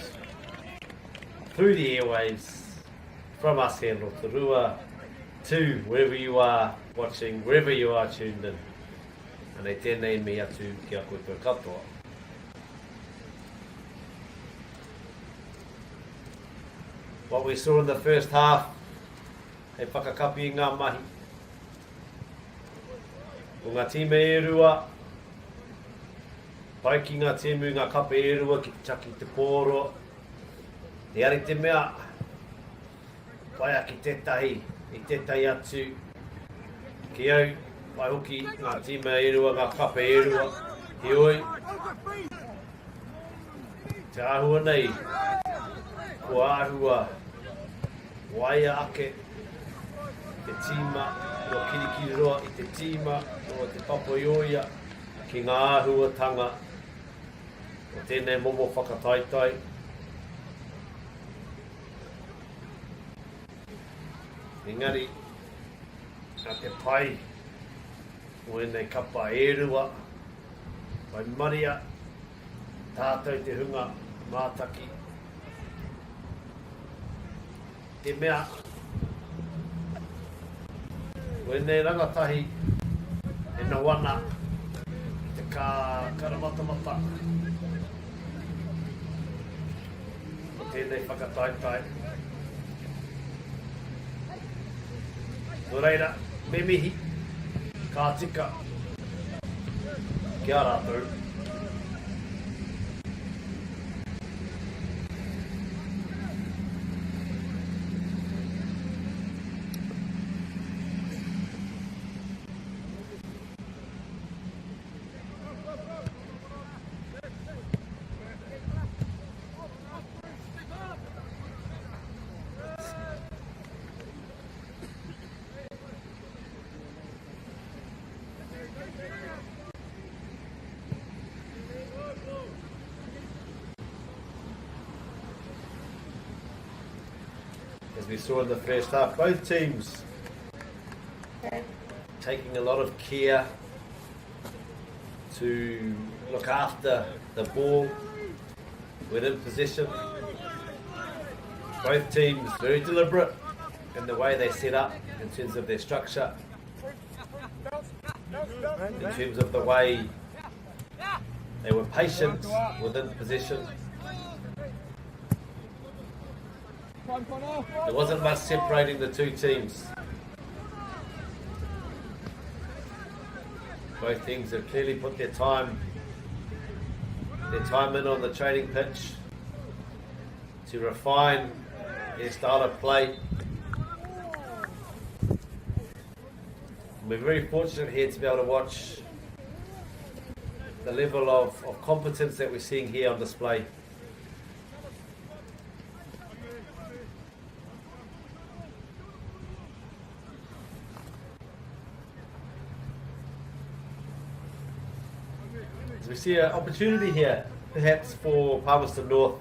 through the airwaves from us here in Rotorua to wherever you are watching, wherever you are tuned in. And e tēnei me atu ki a koutou katoa. What we saw in the first half, he whakakapi i ngā mahi. O ngā tīme e rua, pai ki ngā tēmu ngā kape e rua ki te taki te pōro. Te ari te mea, pai a ki tētahi, i tētahi atu. Ki au, pai hoki ngā tīme e rua, ngā kape e rua. Ki oi, te āhua nei, ko āhua. Waia ake te tīma o Kirikiriroa i te tīma o te papoioia ki ngā āhuatanga o tēnei momo whakataitai. Engari, a te pai o enei kapa e rua, vai maria tātou te hunga mātaki te mea. Wene rangatahi e na wana i te karamata-mata. O tēnei whakataitai. Nō reira, me mihi, ka tika. Kia rātou. As we saw in the first half, both teams taking a lot of care to look after the ball when in possession. Both teams very deliberate in the way they set up in terms of their structure, in terms of the way they were patient within possession. There wasn't much separating the two teams. Both teams have clearly put their time in on the training pitch to refine their style of play. We're very fortunate here to be able to watch the level of competence that we're seeing here on display. We see an opportunity here, perhaps for Palmerston North.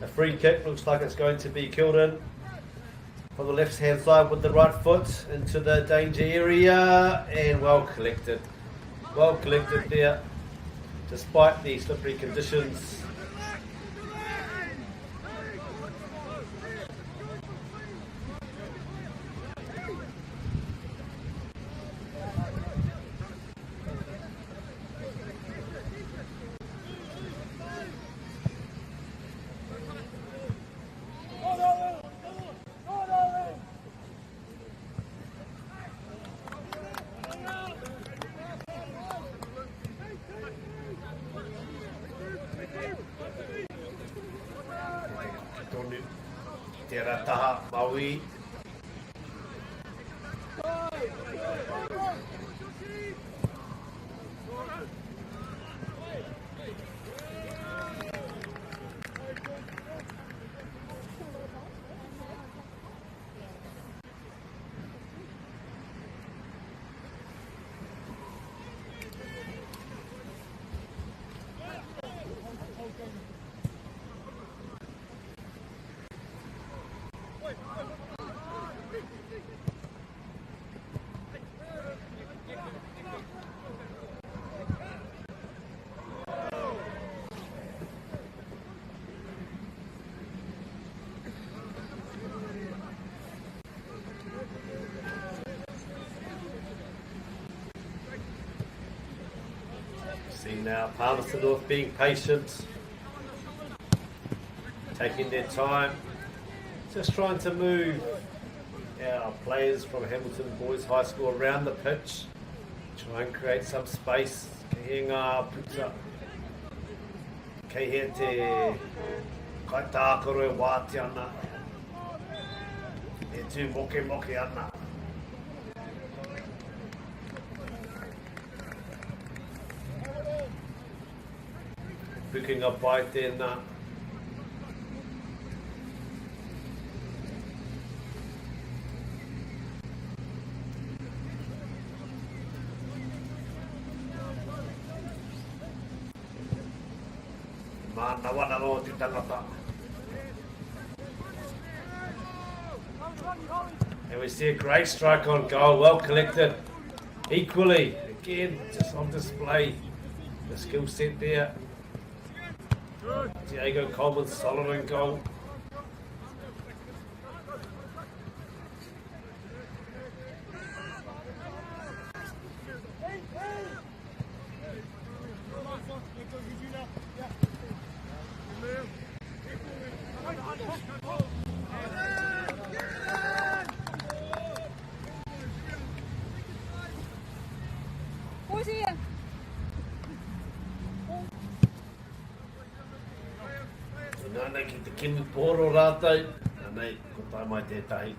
A free kick looks like it's going to be killed in from the left hand side with the right foot into the danger area, and well collected there despite the slippery conditions. Tērā taha, MΑORI. See now Palmerston North being patient, taking their time, just trying to move our players from Hamilton Boys High School around the pitch, try and create some space. Kei ngā puta, kei he te kaitākaro e wāti ana, e tū moke ana. Picking up by tēnā. Mana wana no te tangata. And we see a great strike on goal, well collected. Equally, again, just on display. The skill set there. Diego Coleman solid in goal. Engari ki te kimu pōro rātou. Nei, ko tai mai tētahi.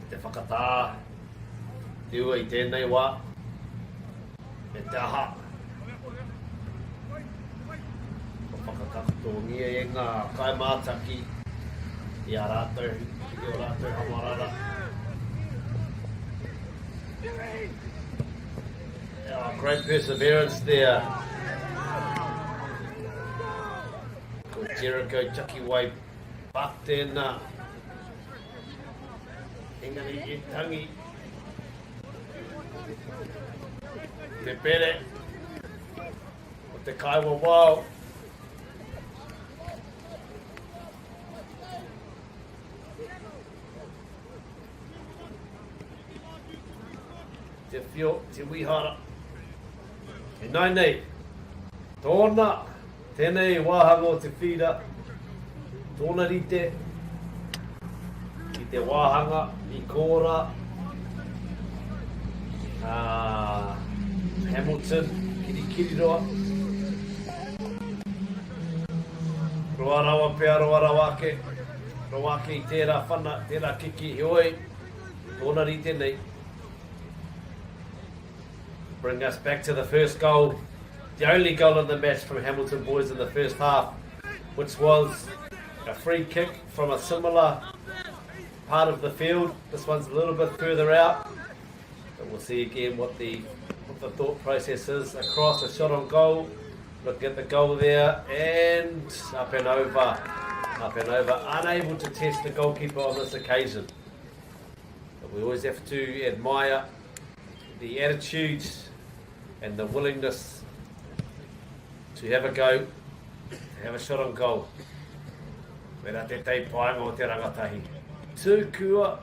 Te whakatā. Te ua i tēnei wā. E te aha. Ko whakakakutongia e ngā kaimātaki. I a rātou. I o rātou hamarara. Oh, great perseverance there. Ko Jericho Chucky Wai Pak tēnā. Engari e tangi. Te pere. O te kaiwa wau. Te whio, te wihara. E nai nei, tōna, tēnei wāhanga o te whira, tōna rite, ki te wāhanga, i kōra, Hamilton, Kiriroa, roa rawa pēr roa rawake, rawake i tērā whana, tērā kiki hioi, tōna rite nei. Bring us back to the first goal, the only goal in the match from Hamilton boys in the first half, which was a free kick from a similar part of the field. This one's a little bit further out, but we'll see again what the thought process is. Across, a shot on goal, look at the goal there, and up and over, unable to test the goalkeeper on this occasion. But we always have to admire the attitude and the willingness to have a go, to have a shot on goal. Mera te tei paenga o te rangatahi. Tūkua.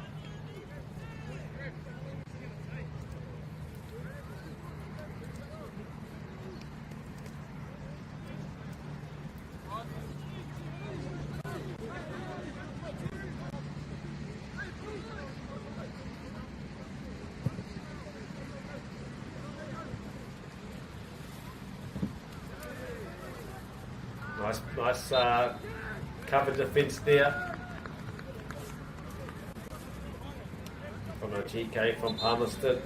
Nice cover defence there from a GK from Palmerston.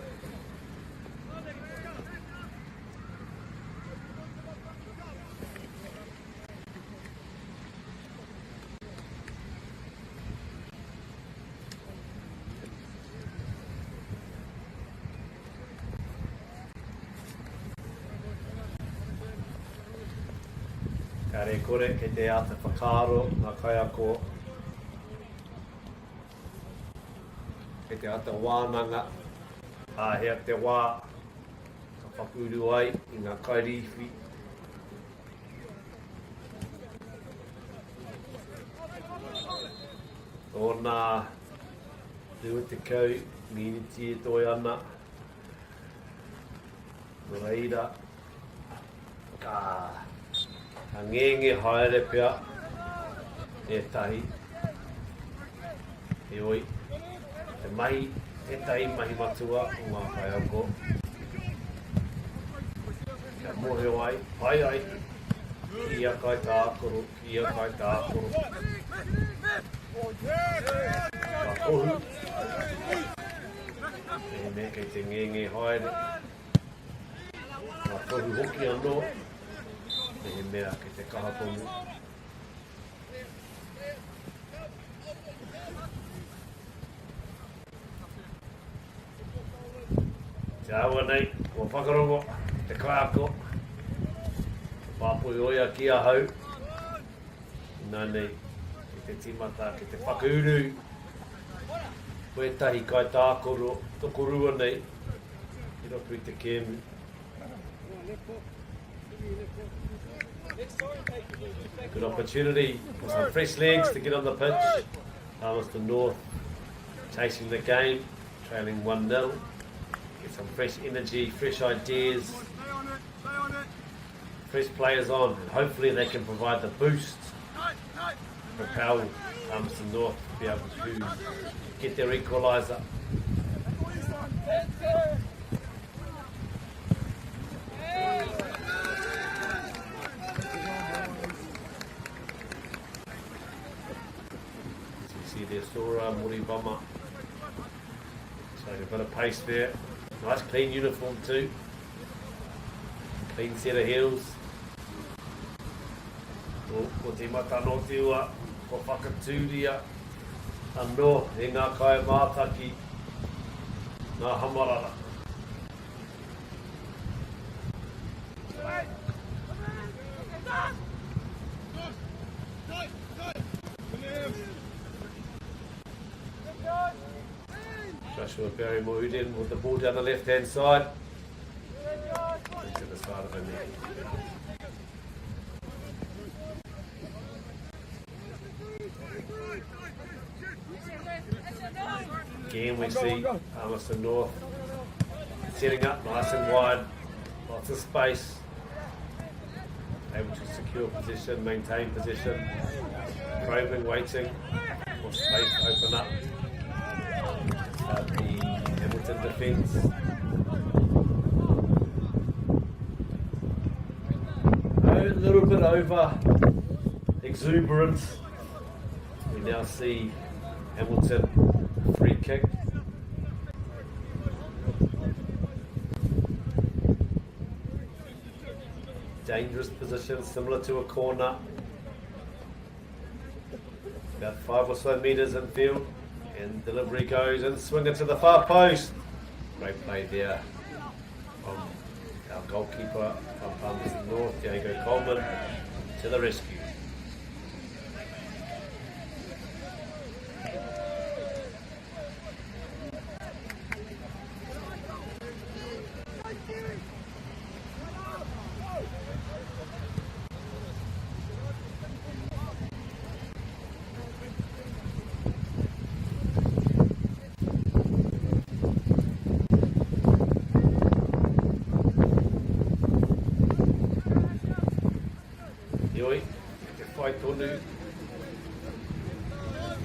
Kare kore ke te ata whakaro ngā kaiako. Ke te ata wānanga. Hea te wā. Ka whakuru ai i ngā kairiwhi. Tōna rua te kau, miniti e toi ana. Reira. Ka ngenge haere pia e tahi e oi te mahi, te tahi mahi matua o ngā whaiako ka mohe ai, ai kia kai tā akoro, ka kohu e me kei te ngenge haere ka kohu hoki anō he mea ki te kahatongu. Te awa nei, kua whakarongo, te kaiako. Pāpui oia ki a hau. Nā nei, ki te timata, ki te whakauru. Koe tahi kai tākoro, toko rua nei. I ropu i te kēmu. Good opportunity for some fresh legs to get on the pitch. Palmerston North chasing the game, trailing 1-0. Get some fresh energy, fresh ideas, fresh players on, and hopefully they can provide the boost, propel Palmerston North to be able to get their equaliser. their Sora, Muri Bama. Showing a bit of pace there. Nice clean uniform too. Clean set of heels. Ko te mata no te ua, ko whakatūria. Anō, e ngā kai mātaki, ngā hamarara. Joshua Barrymore in with the ball down the left hand side. Into the side of the net. Again we see Palmerston North setting up nice and wide, lots of space, able to secure position, maintain position, probing, waiting for space to open up. The Hamilton defence. A little bit over exuberant. We now see Hamilton free kick. Dangerous position, similar to a corner. About 5 or so metres in field. And delivery goes and swing it to the far post. Great play there from our goalkeeper from Palmerston North, Diego Coleman, to the rescue.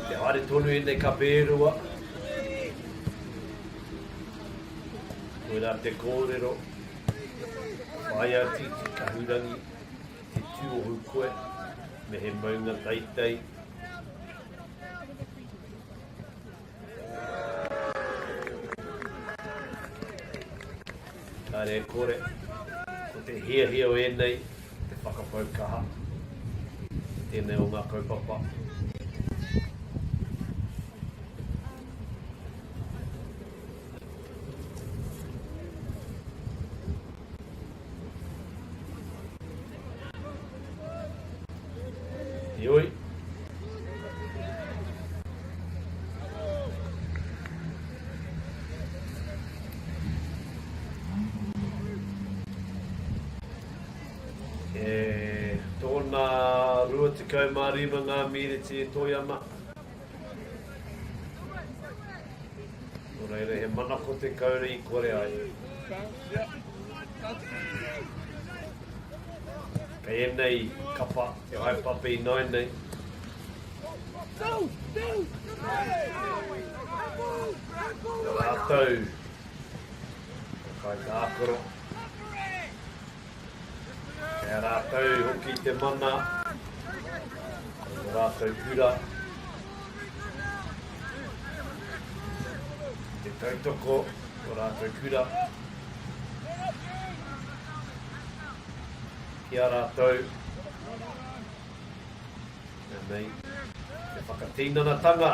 Te haere tonu e nei kaperua. Koera te kōrero. Whai ati te kahurangi. Te tūohu koe. Me he maunga teitei. Kāre kore. Ko te hia hio e nei. Te whakapaukaha. Tēnei o ngā kaupapa. Ioi. Tōna rua te kaumārima ngā mireti e Toyama. Nō reira he manako te kauri I kore ai. Kei enei kapa te haipapi I nai nei. Rātou. Kai tākoro. Kei rātou hoki te mana. Rātou kura. Te tautoko o rātou kura. Kia rātou. Nei, te whakatīnanatanga.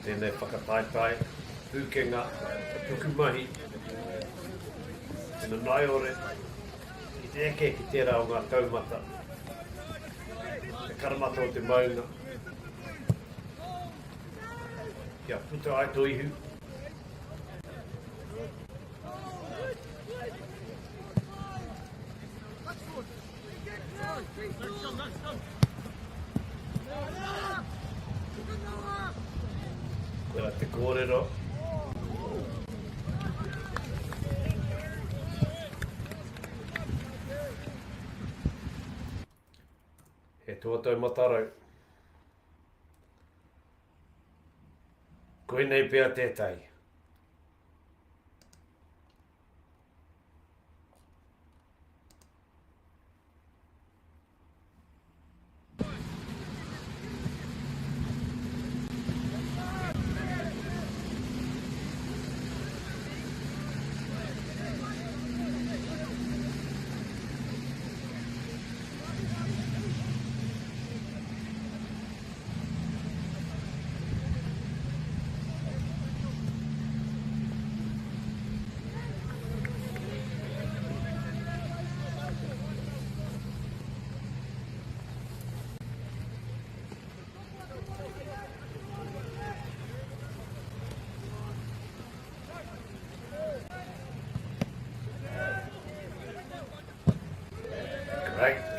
Tēnei whakataitai, pūkenga, tukumahi. Tēnā MΑORI, ki te eke ki tērā o ngā taumata. Te karamata o te maunga. Kia puta ai tō ihu. Koera te kōrero. He tuatau matarau. Koe nei pēr tētai.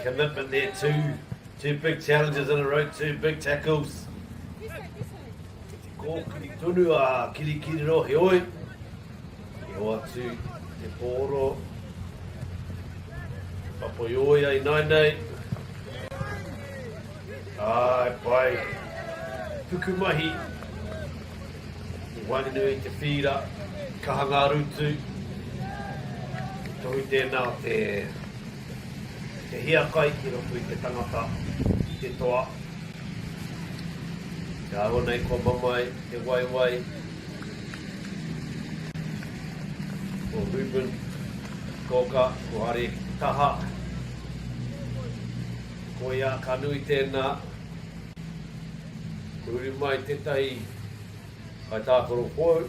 commitment there. Two big challenges in a row, two big tackles. Ko kiri tonu a kiri rohi oi. E o atu te pōro. Papoi oi ai nei. Ai pai. Puku mahi. I wanganui te whira. Kahanga rutu. Tohu tēnā te hiakai ki roto I te tangata I te toa. Te aho nei ko mamai, te waiwai. Ko Ruben, koka, ko Hari taha. Ko ia ka nui tēnā. Ko uri mai te tai kai tākoro hou.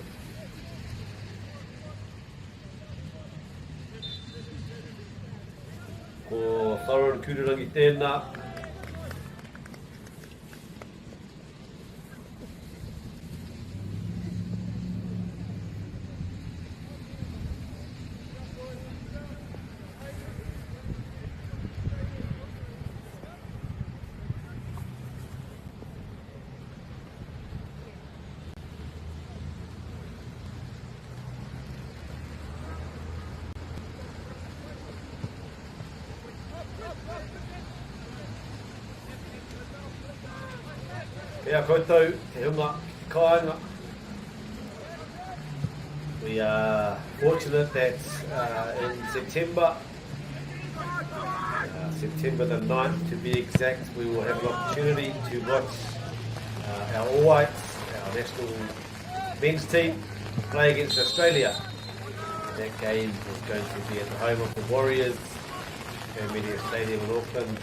Ko Taurangi Kurirangi tēnā. Pea koutou, te hunga, te kāinga. We are fortunate that in September, September the 9th to be exact, we will have an opportunity to watch our All Whites, our national men's team, play against Australia. And that game is going to be at the home of the Warriors, Media Stadium in Auckland,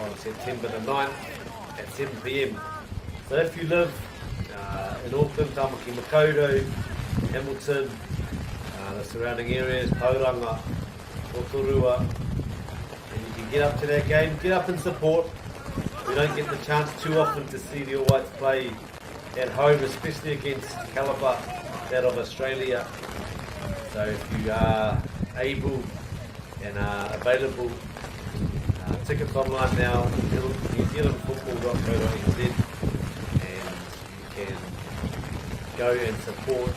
on September the 9th at 7 PM. So if you live in Auckland, Tamaki Makaurau, Hamilton, the surrounding areas, Tauranga, Rotorua, and you can get up to that game, get up and support. We don't get the chance too often to see the All Whites play at home, especially against calibre that of Australia. So if you are able and are available, tickets online now, newzealandfootball.co.nz. Go and support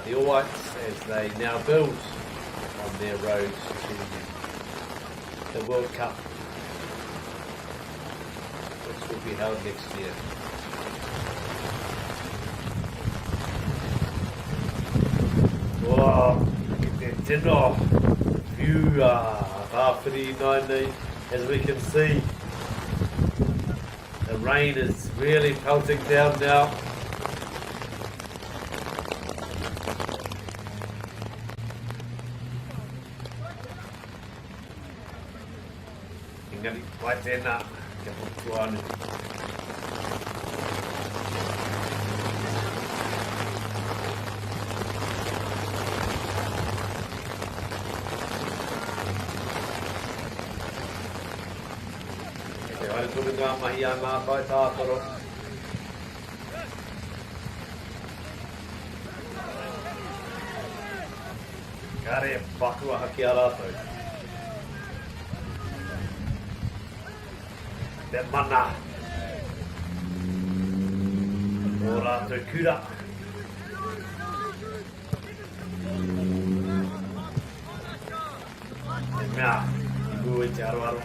the All Whites as they now build on their road to the World Cup, which will be held next year. Wow, look at that dinner view, Rāwhiri 90, as we can see. The rain is really pelting down now. Ngari pai tēnā, te putu anu. Te haere tūru ngā mahi a ngā kai tātoro. Kare pakua haki a rātou. Te mana o rātou kura. Te mea, I mua I te aroaro.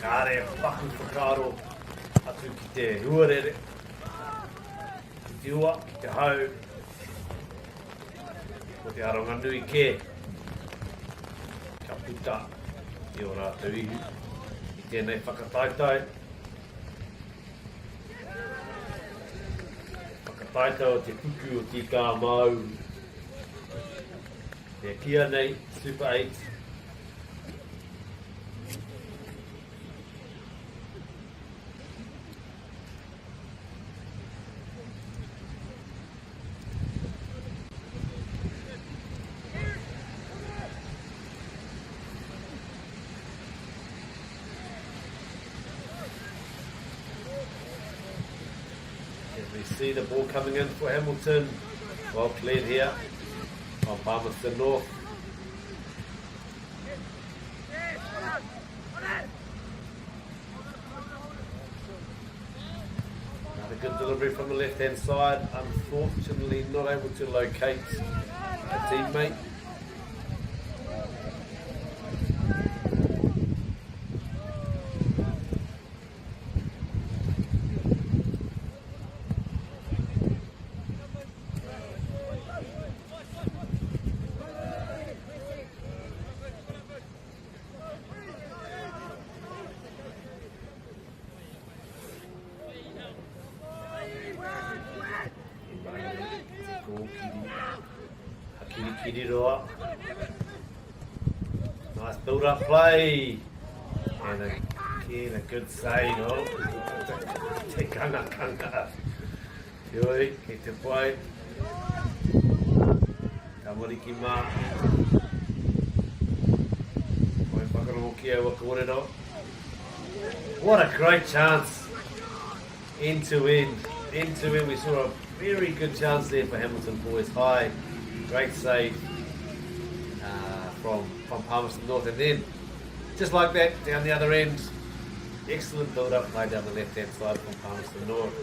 Kāre paku whakaaro atu ki te huarere. Ki te ua, ki te hau. Ko te aronga nui ke. Ka puta I o rātou ihu. Tēnei whakataitai. Whakataitai o te puku o tika mau. Te kia nei, Super 8. We see the ball coming in for Hamilton. Well cleared here on Palmerston North. good delivery from the left-hand side. Unfortunately, not able to locate a teammate. Nice build-up play. And again, a good save. Oh, te kanga kanga. Yoi, ke te pai. Tamariki mā. Koi whakaroki au a kōrero. What a great chance. End to end. End to end. We saw a very good chance there for Hamilton boys. High. Great save from Palmerston North, and then just like that down the other end, excellent build-up play down the left-hand side from Palmerston North.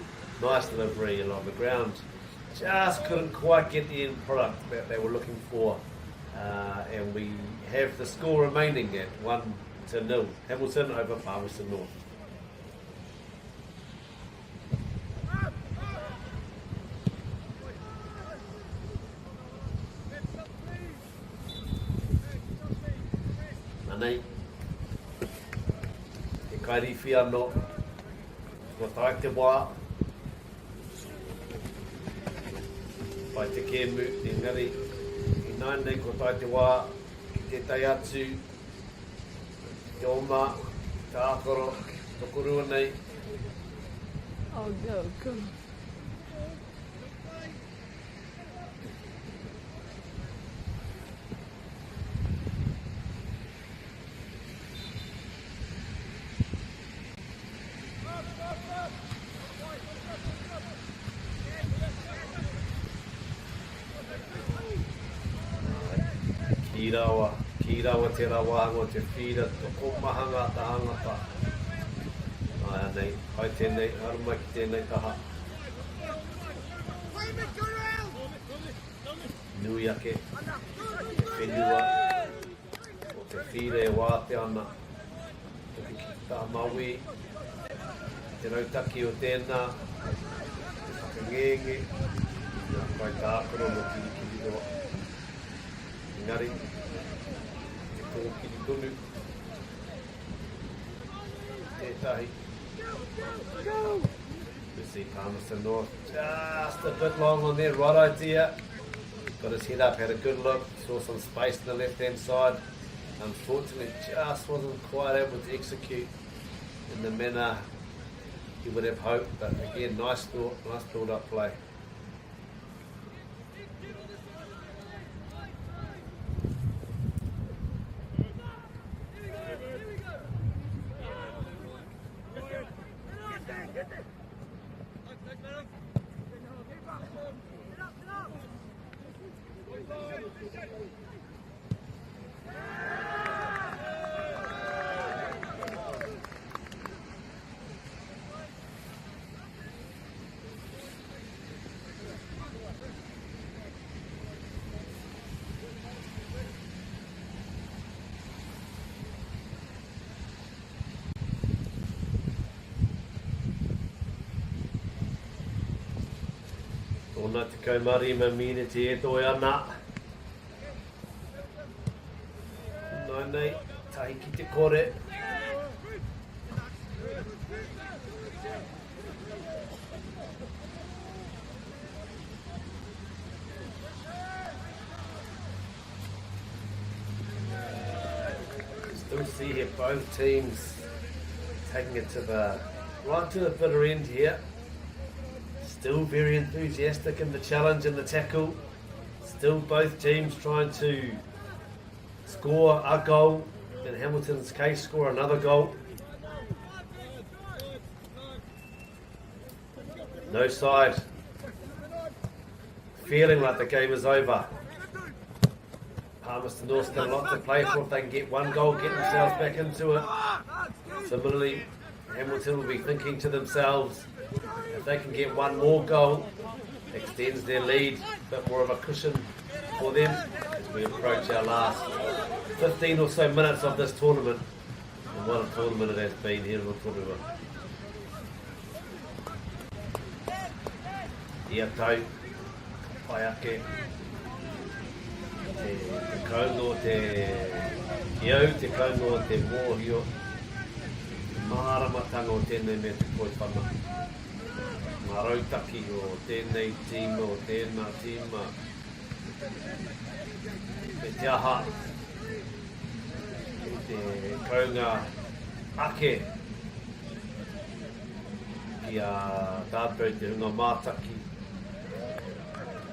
Nice delivery along the ground. Just couldn't quite get the end product that they were looking for, and we have the score remaining at 1-0. Hamilton over Palmerston North. Nei, e kairiwhi anō, kua tai te wā, pai te kēmu, engari, i nānei kua tai te wā, ki te tai atu, te oma, te ākoro, tokorua nei. Oh, go, go. Ki rawa te rawāngo te whira, toko mahanga ta angata. Ai nei, hai tēnei, harumai ki tēnei taha. Nui ake, whenua, o te whira e wāte ana. Toki ki tā maui, te rautaki o tēnā, te whakangenge, nā kai tākoro no kirikiri roa. Engari, kiri tonu. Tētahi. We see Palmerston North just a bit long on there, right idea. Got his head up, had a good look, saw some space on the left hand side. Unfortunately, just wasn't quite able to execute in the manner he would have hoped, but again, nice thought, nice build-up play. Tōna te kaumarima mine te e toi ana. Nai nei, tahi ki te kore. Still see here both teams taking it to the right to the bitter end here. Still very enthusiastic in the challenge and the tackle. Still both teams trying to score a goal. In Hamilton's case, score another goal. No side feeling like the game is over. Palmerston North still a lot to play for. If they can get one goal, get themselves back into it. Similarly, Hamilton will be thinking to themselves, if they can get one more goal, extends their lead, a bit more of a cushion for them as we approach our last 15 or so minutes of this tournament. And what a tournament it has been here in Rotorua. Ia tau, pai ake, te kaungo te iau, te kaungo te mōhio, māramatanga o tēnei me te koewhana. Ngā rautaki o tēnei tīma o tēnā tīma. Me te aha, te kaunga ake, ki a tātou te hunga mātaki,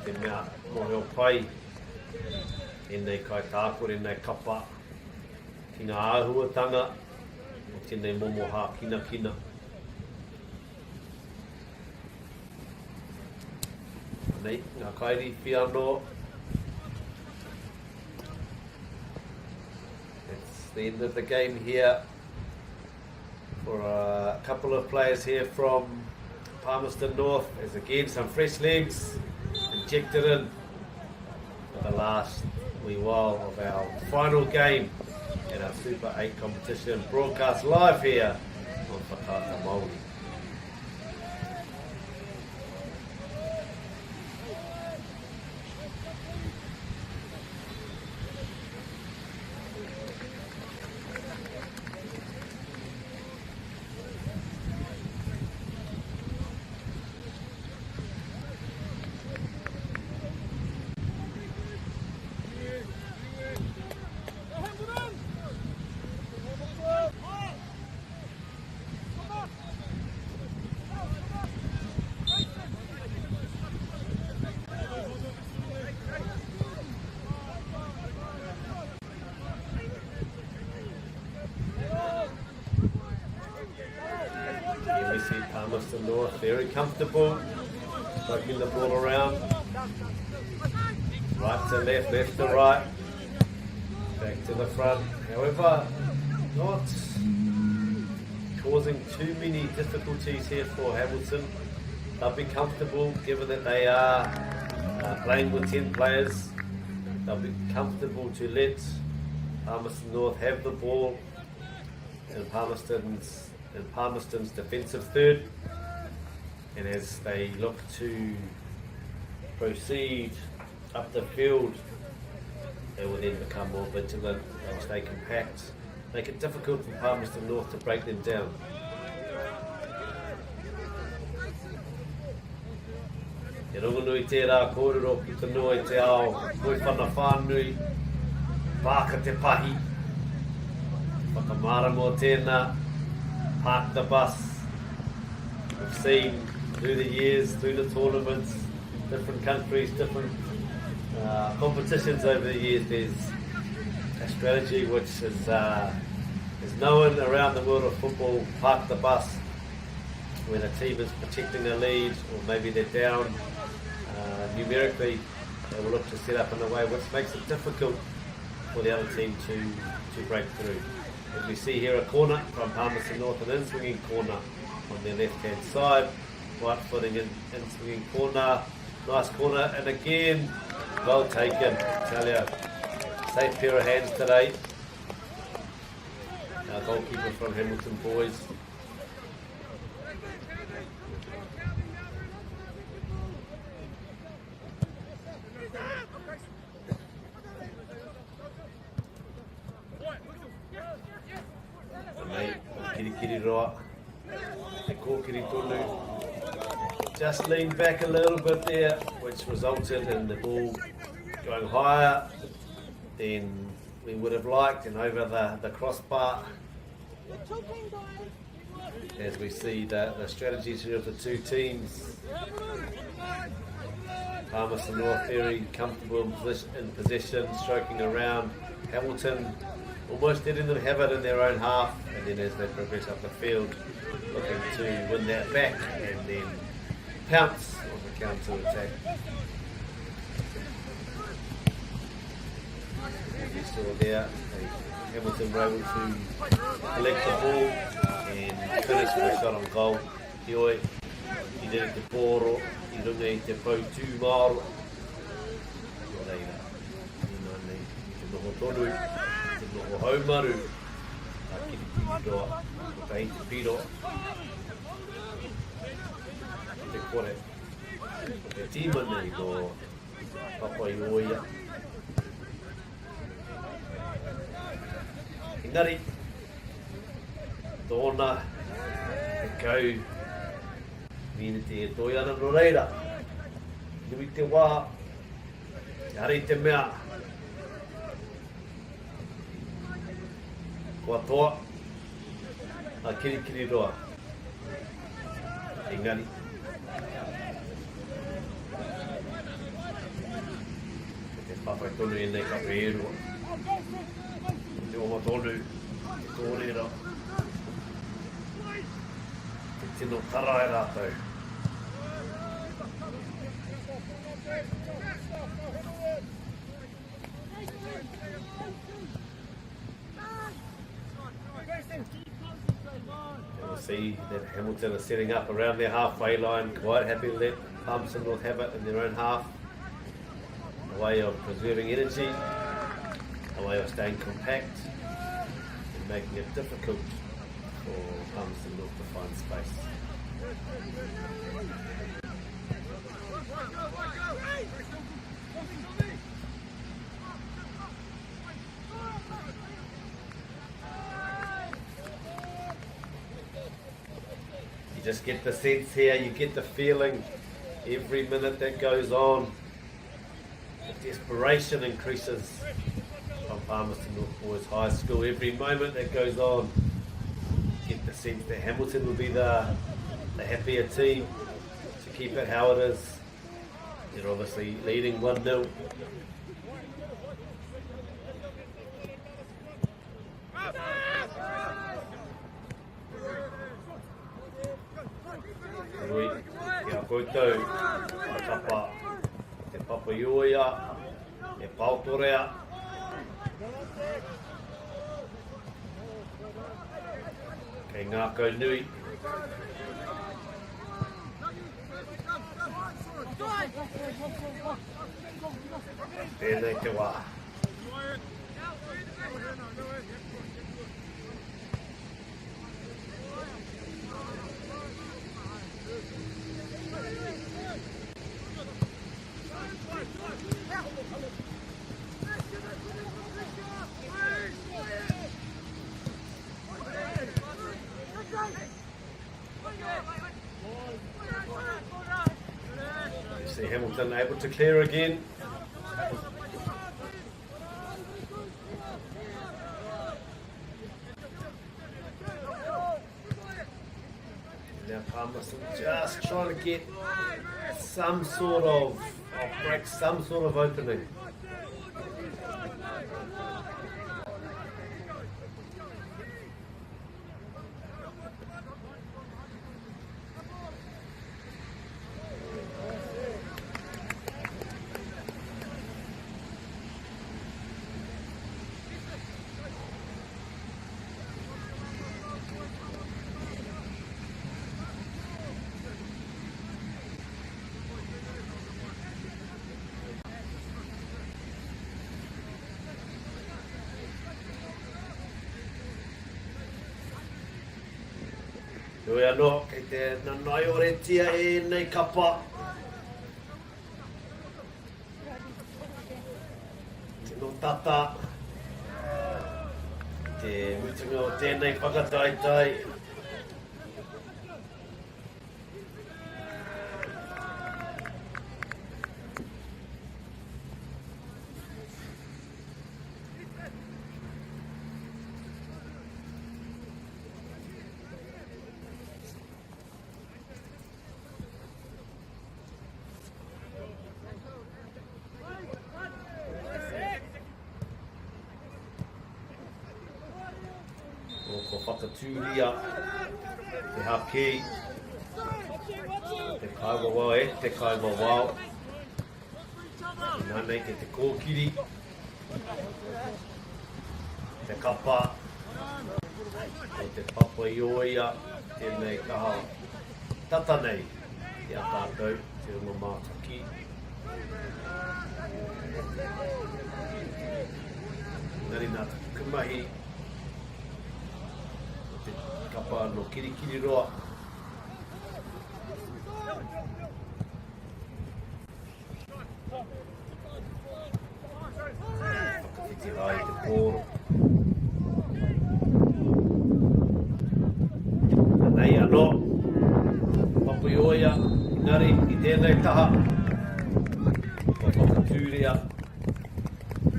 te mea moheo pai, e nei kai tākore, nei kapa, ki ngā āhuatanga, o tēnei momoha kina kina. Nei, ngā kairi whiano. It's the end of the game here for a couple of players here from Palmerston North. There's again some fresh legs injected in for the last wee while of our final game in our Super 8 competition, broadcast live here on Whakaata Māori. Palmerston North, very comfortable, poking the ball around, right to left, left to right, back to the front. However, not causing too many difficulties here for Hamilton. They'll be comfortable given that they are playing with 10 players. They'll be comfortable to let Palmerston North have the ball in Palmerston's defensive third, and as they look to proceed up the field, they will then become more vigilant. They'll stay compact, make it difficult for Palmerston North to break them down. E rongonui tērā kōrero ki te noa te ao koewhana whānui, pāka te pahi, whakamāramo tēnā, park the bus. We've seen through the years, through the tournaments, different countries, different competitions over the years, there's a strategy which is known around the world of football, park the bus, when a team is protecting a lead or maybe they're down numerically, they will look to set up in a way which makes it difficult for the other team to break through. As we see here, a corner from Palmerston North, an in-swinging corner on their left-hand side, right footing in-swinging corner, nice corner, and again, well taken, I tell you, safe pair of hands today. Our goalkeeper from Hamilton Boys. Just leaned back a little bit there, which resulted in the ball going higher than we would have liked and over the crossbar. As we see the strategies here of the two teams. Palmerston North very comfortable in possession, stroking around. Hamilton almost letting them have it in their own half, and then as they progress up the field, looking to win that back and then pounce on the counter attack. As you saw there, Hamilton were able to collect the ball and finish with a shot on goal. Ioi, I did it te pōro, I runga I te pau tū māro. Nō reira, I nei, te noho tonu, te noho haumaru, a kiri kiri roa, o ka hei te piro. Te kore, te tīma nei no Papa Ioia. Engari, tōna te kau mīne te e toi ana no reira. Nui te wā, te hari te mea. Kua toa, a kiri kiri roa. Engari. Te papai tonu e nei ka pērua. Te oma tonu, te tōrera. Te tino tara e rātou. You'll see that Hamilton are setting up around their halfway line, quite happy to let Palmerston North have it in their own half. A way of preserving energy, a way of staying compact and making it difficult for Palmerston North to find space. You just get the sense here, you get the feeling every minute that goes on. The desperation increases from Palmerston North Boys High School. Every moment that goes on, you get the sense that Hamilton will be the happier team to keep it how it is. They're obviously leading 1-0. Rui, kia koutou, a tapa, te papa ioia, e pautorea. Kei ngā kau nui. Tēnei te wā. You see Hamilton able to clear again. Now Palmerston just trying to get some sort of break, some sort of opening. Nui anō, kei te MΑORI tia e nei kapa. Tino tata. Te mutunga o tēnei whakataitai. Ko whakatūria, te haki, te kaiwa e, te kaiwa wao. Nā nei ke te kōkiri. Te kapa o te papa i oia tēnei kaha tata nei i a tātou te unga mātaki. Ngari nā kumahi o te kapa no kirikiri roa. Whakawhiti hai te pōro. Nei anō, papu i oia, ngari i tēnei taha. Ka whakatūria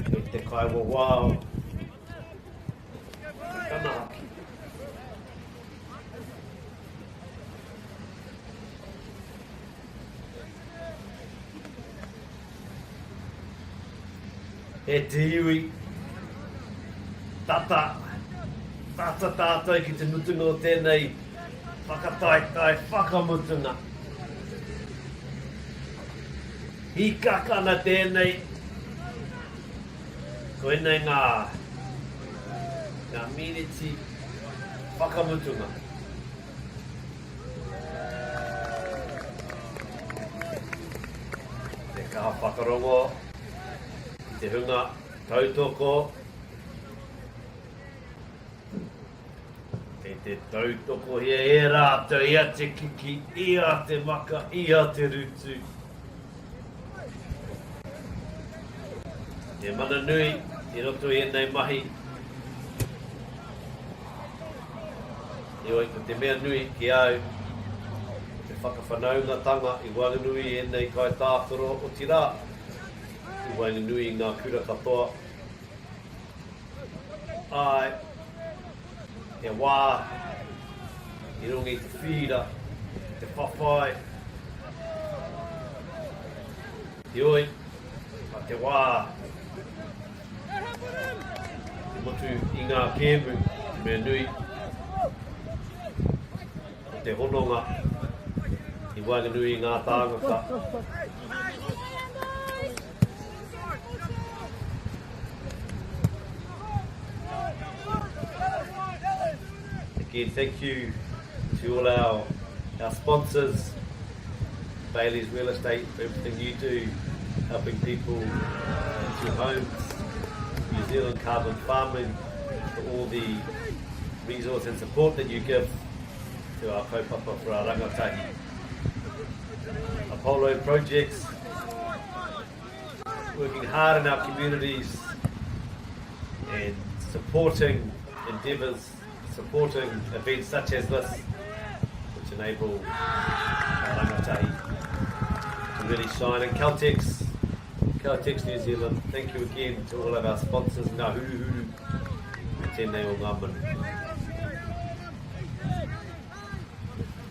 i te kaiwa wāo. Kanahaki. He te iwi, tata tātai ki te mutunga o tēnei whakataitai whakamutunga. Hikakana tēnei, koenei ngā miniti whakamutunga. Te kaha whakarongo, te hunga tautoko, te tautoko hia e rātou, ia te kiki, ia te maka, ia te rutu. Te mana nui, te roto i nei mahi. I oi ko te mea nui ki au, te whakawhanaungatanga i wanganui e nei kai tākoro o tira. I wanganui ngā kura katoa. Ai, he wā, i rungi te whira, te whawhai. I oi, a te wā, te motu i ngā kēmu, te mea nui, o te hononga, i wanganui ngā tāngata. Again, thank you to all our sponsors, Bailey's Real Estate, for everything you do, helping people into homes, New Zealand Carbon Farming, for all the resource and support that you give to our kaupapa for our rangatahi. Apollo projects, working hard in our communities and supporting endeavours, supporting events such as this, which enable our rangatahi to really shine. And Caltex New Zealand, thank you again to all of our sponsors, ngā huruhuru, and tēnei o ngā manu.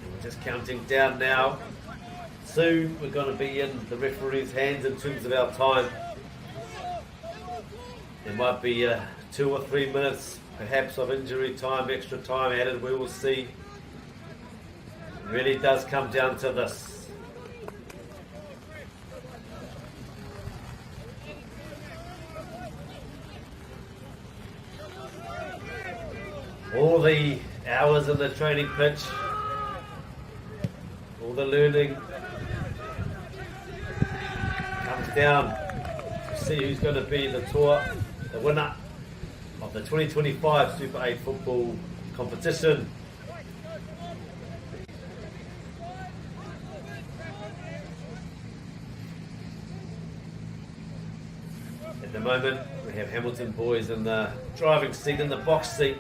We're just counting down now. Soon we're going to be in the referee's hands in terms of our time. There might be 2 or 3 minutes perhaps of injury time, extra time added, we will see. It really does come down to this. All the hours in the training pitch, all the learning comes down to see who's going to be the winner of the 2025 Super 8 football competition. At the moment, we have Hamilton boys in the driving seat, in the box seat.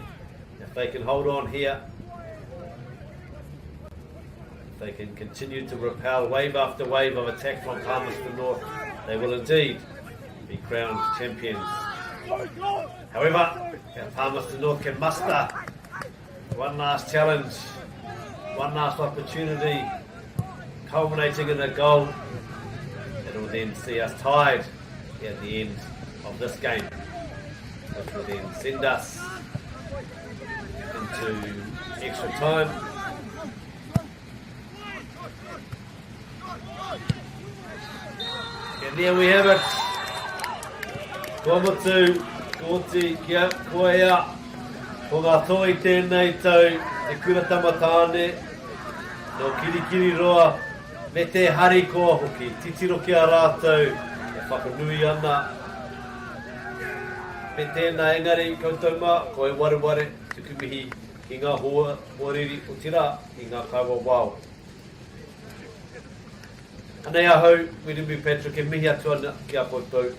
If they can hold on here, if they can continue to repel wave after wave of attack from Palmerston North, they will indeed be crowned champions. However, if Palmerston North can muster one last challenge, one last opportunity, culminating in a goal, it will then see us tied at the end of this game, which will then send us into extra time. And there we have it. Kua motu, kōti, kia, kua ea. Ko ngā toi tēnei tau, e kura tamatāne, no kirikiri roa, me te hari koa hoki, titiro ki a rātou, e whakanui ana. Me tēnā engari koutou mā, ko e ware tuku mihi i ngā hoa, mōriri o tira, i ngā kaua wao. Anei ahau, Wiremu Patrick, e mihi atu ana ki a koutou.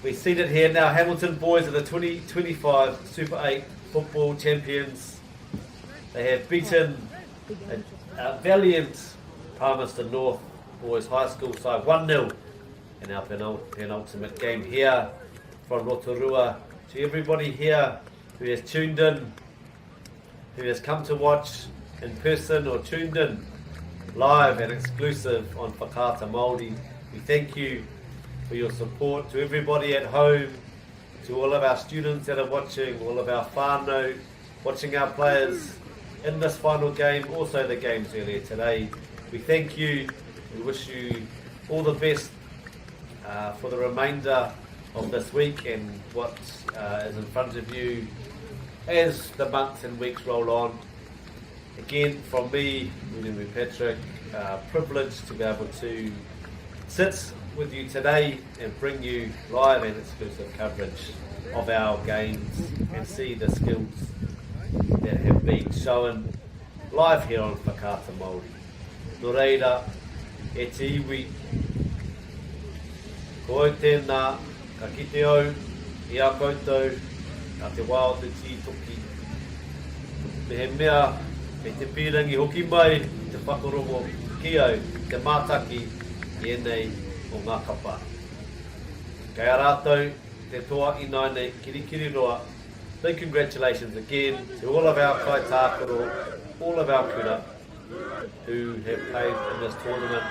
We seen it here now. Hamilton boys are the 2025 Super 8 football champions. They have beaten a valiant Palmerston North boys high school side 1-0 in our penultimate game here from Rotorua. To everybody here who has tuned in, who has come to watch in person or tuned in live and exclusive on Whakaata Māori, we thank you for your support. To everybody at home, to all of our students that are watching, all of our whānau watching our players in this final game, also the games earlier today, we thank you. We wish you all the best for the remainder of this week and what is in front of you as the months and weeks roll on. Again, from me, Wiremu Patrick, privileged to be able to sit with you today and bring you live and exclusive coverage of our games and see the skills that have been shown live here on Whakaata Māori. Nō reira, e te iwi, ko au tēnā, ka kite au, i a koutou, a te wā o te tītoki. Me he mea, me te pīrangi hoki mai, te whakarongo ki au, te mātaki, i enei o ngā kapa. Kei a rātou, te toa i nānei kirikiri roa. Big congratulations again to all of our kai tākaro, all of our kura who have played in this tournament.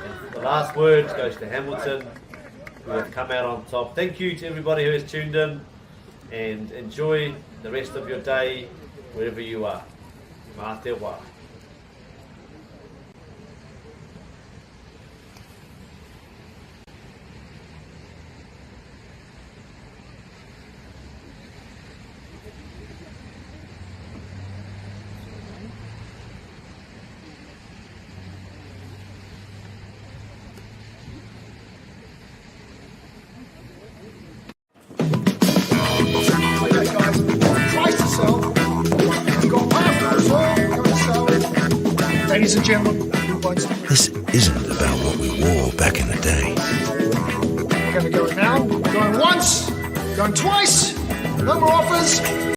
And the last word goes to Hamilton, who have come out on top. Thank you to everybody who has tuned in and enjoy the rest of your day wherever you are. Mā te wā. Ladies and gentlemen, this isn't about what we wore back in the day. we're going to go now. Going once, going twice, no more offers.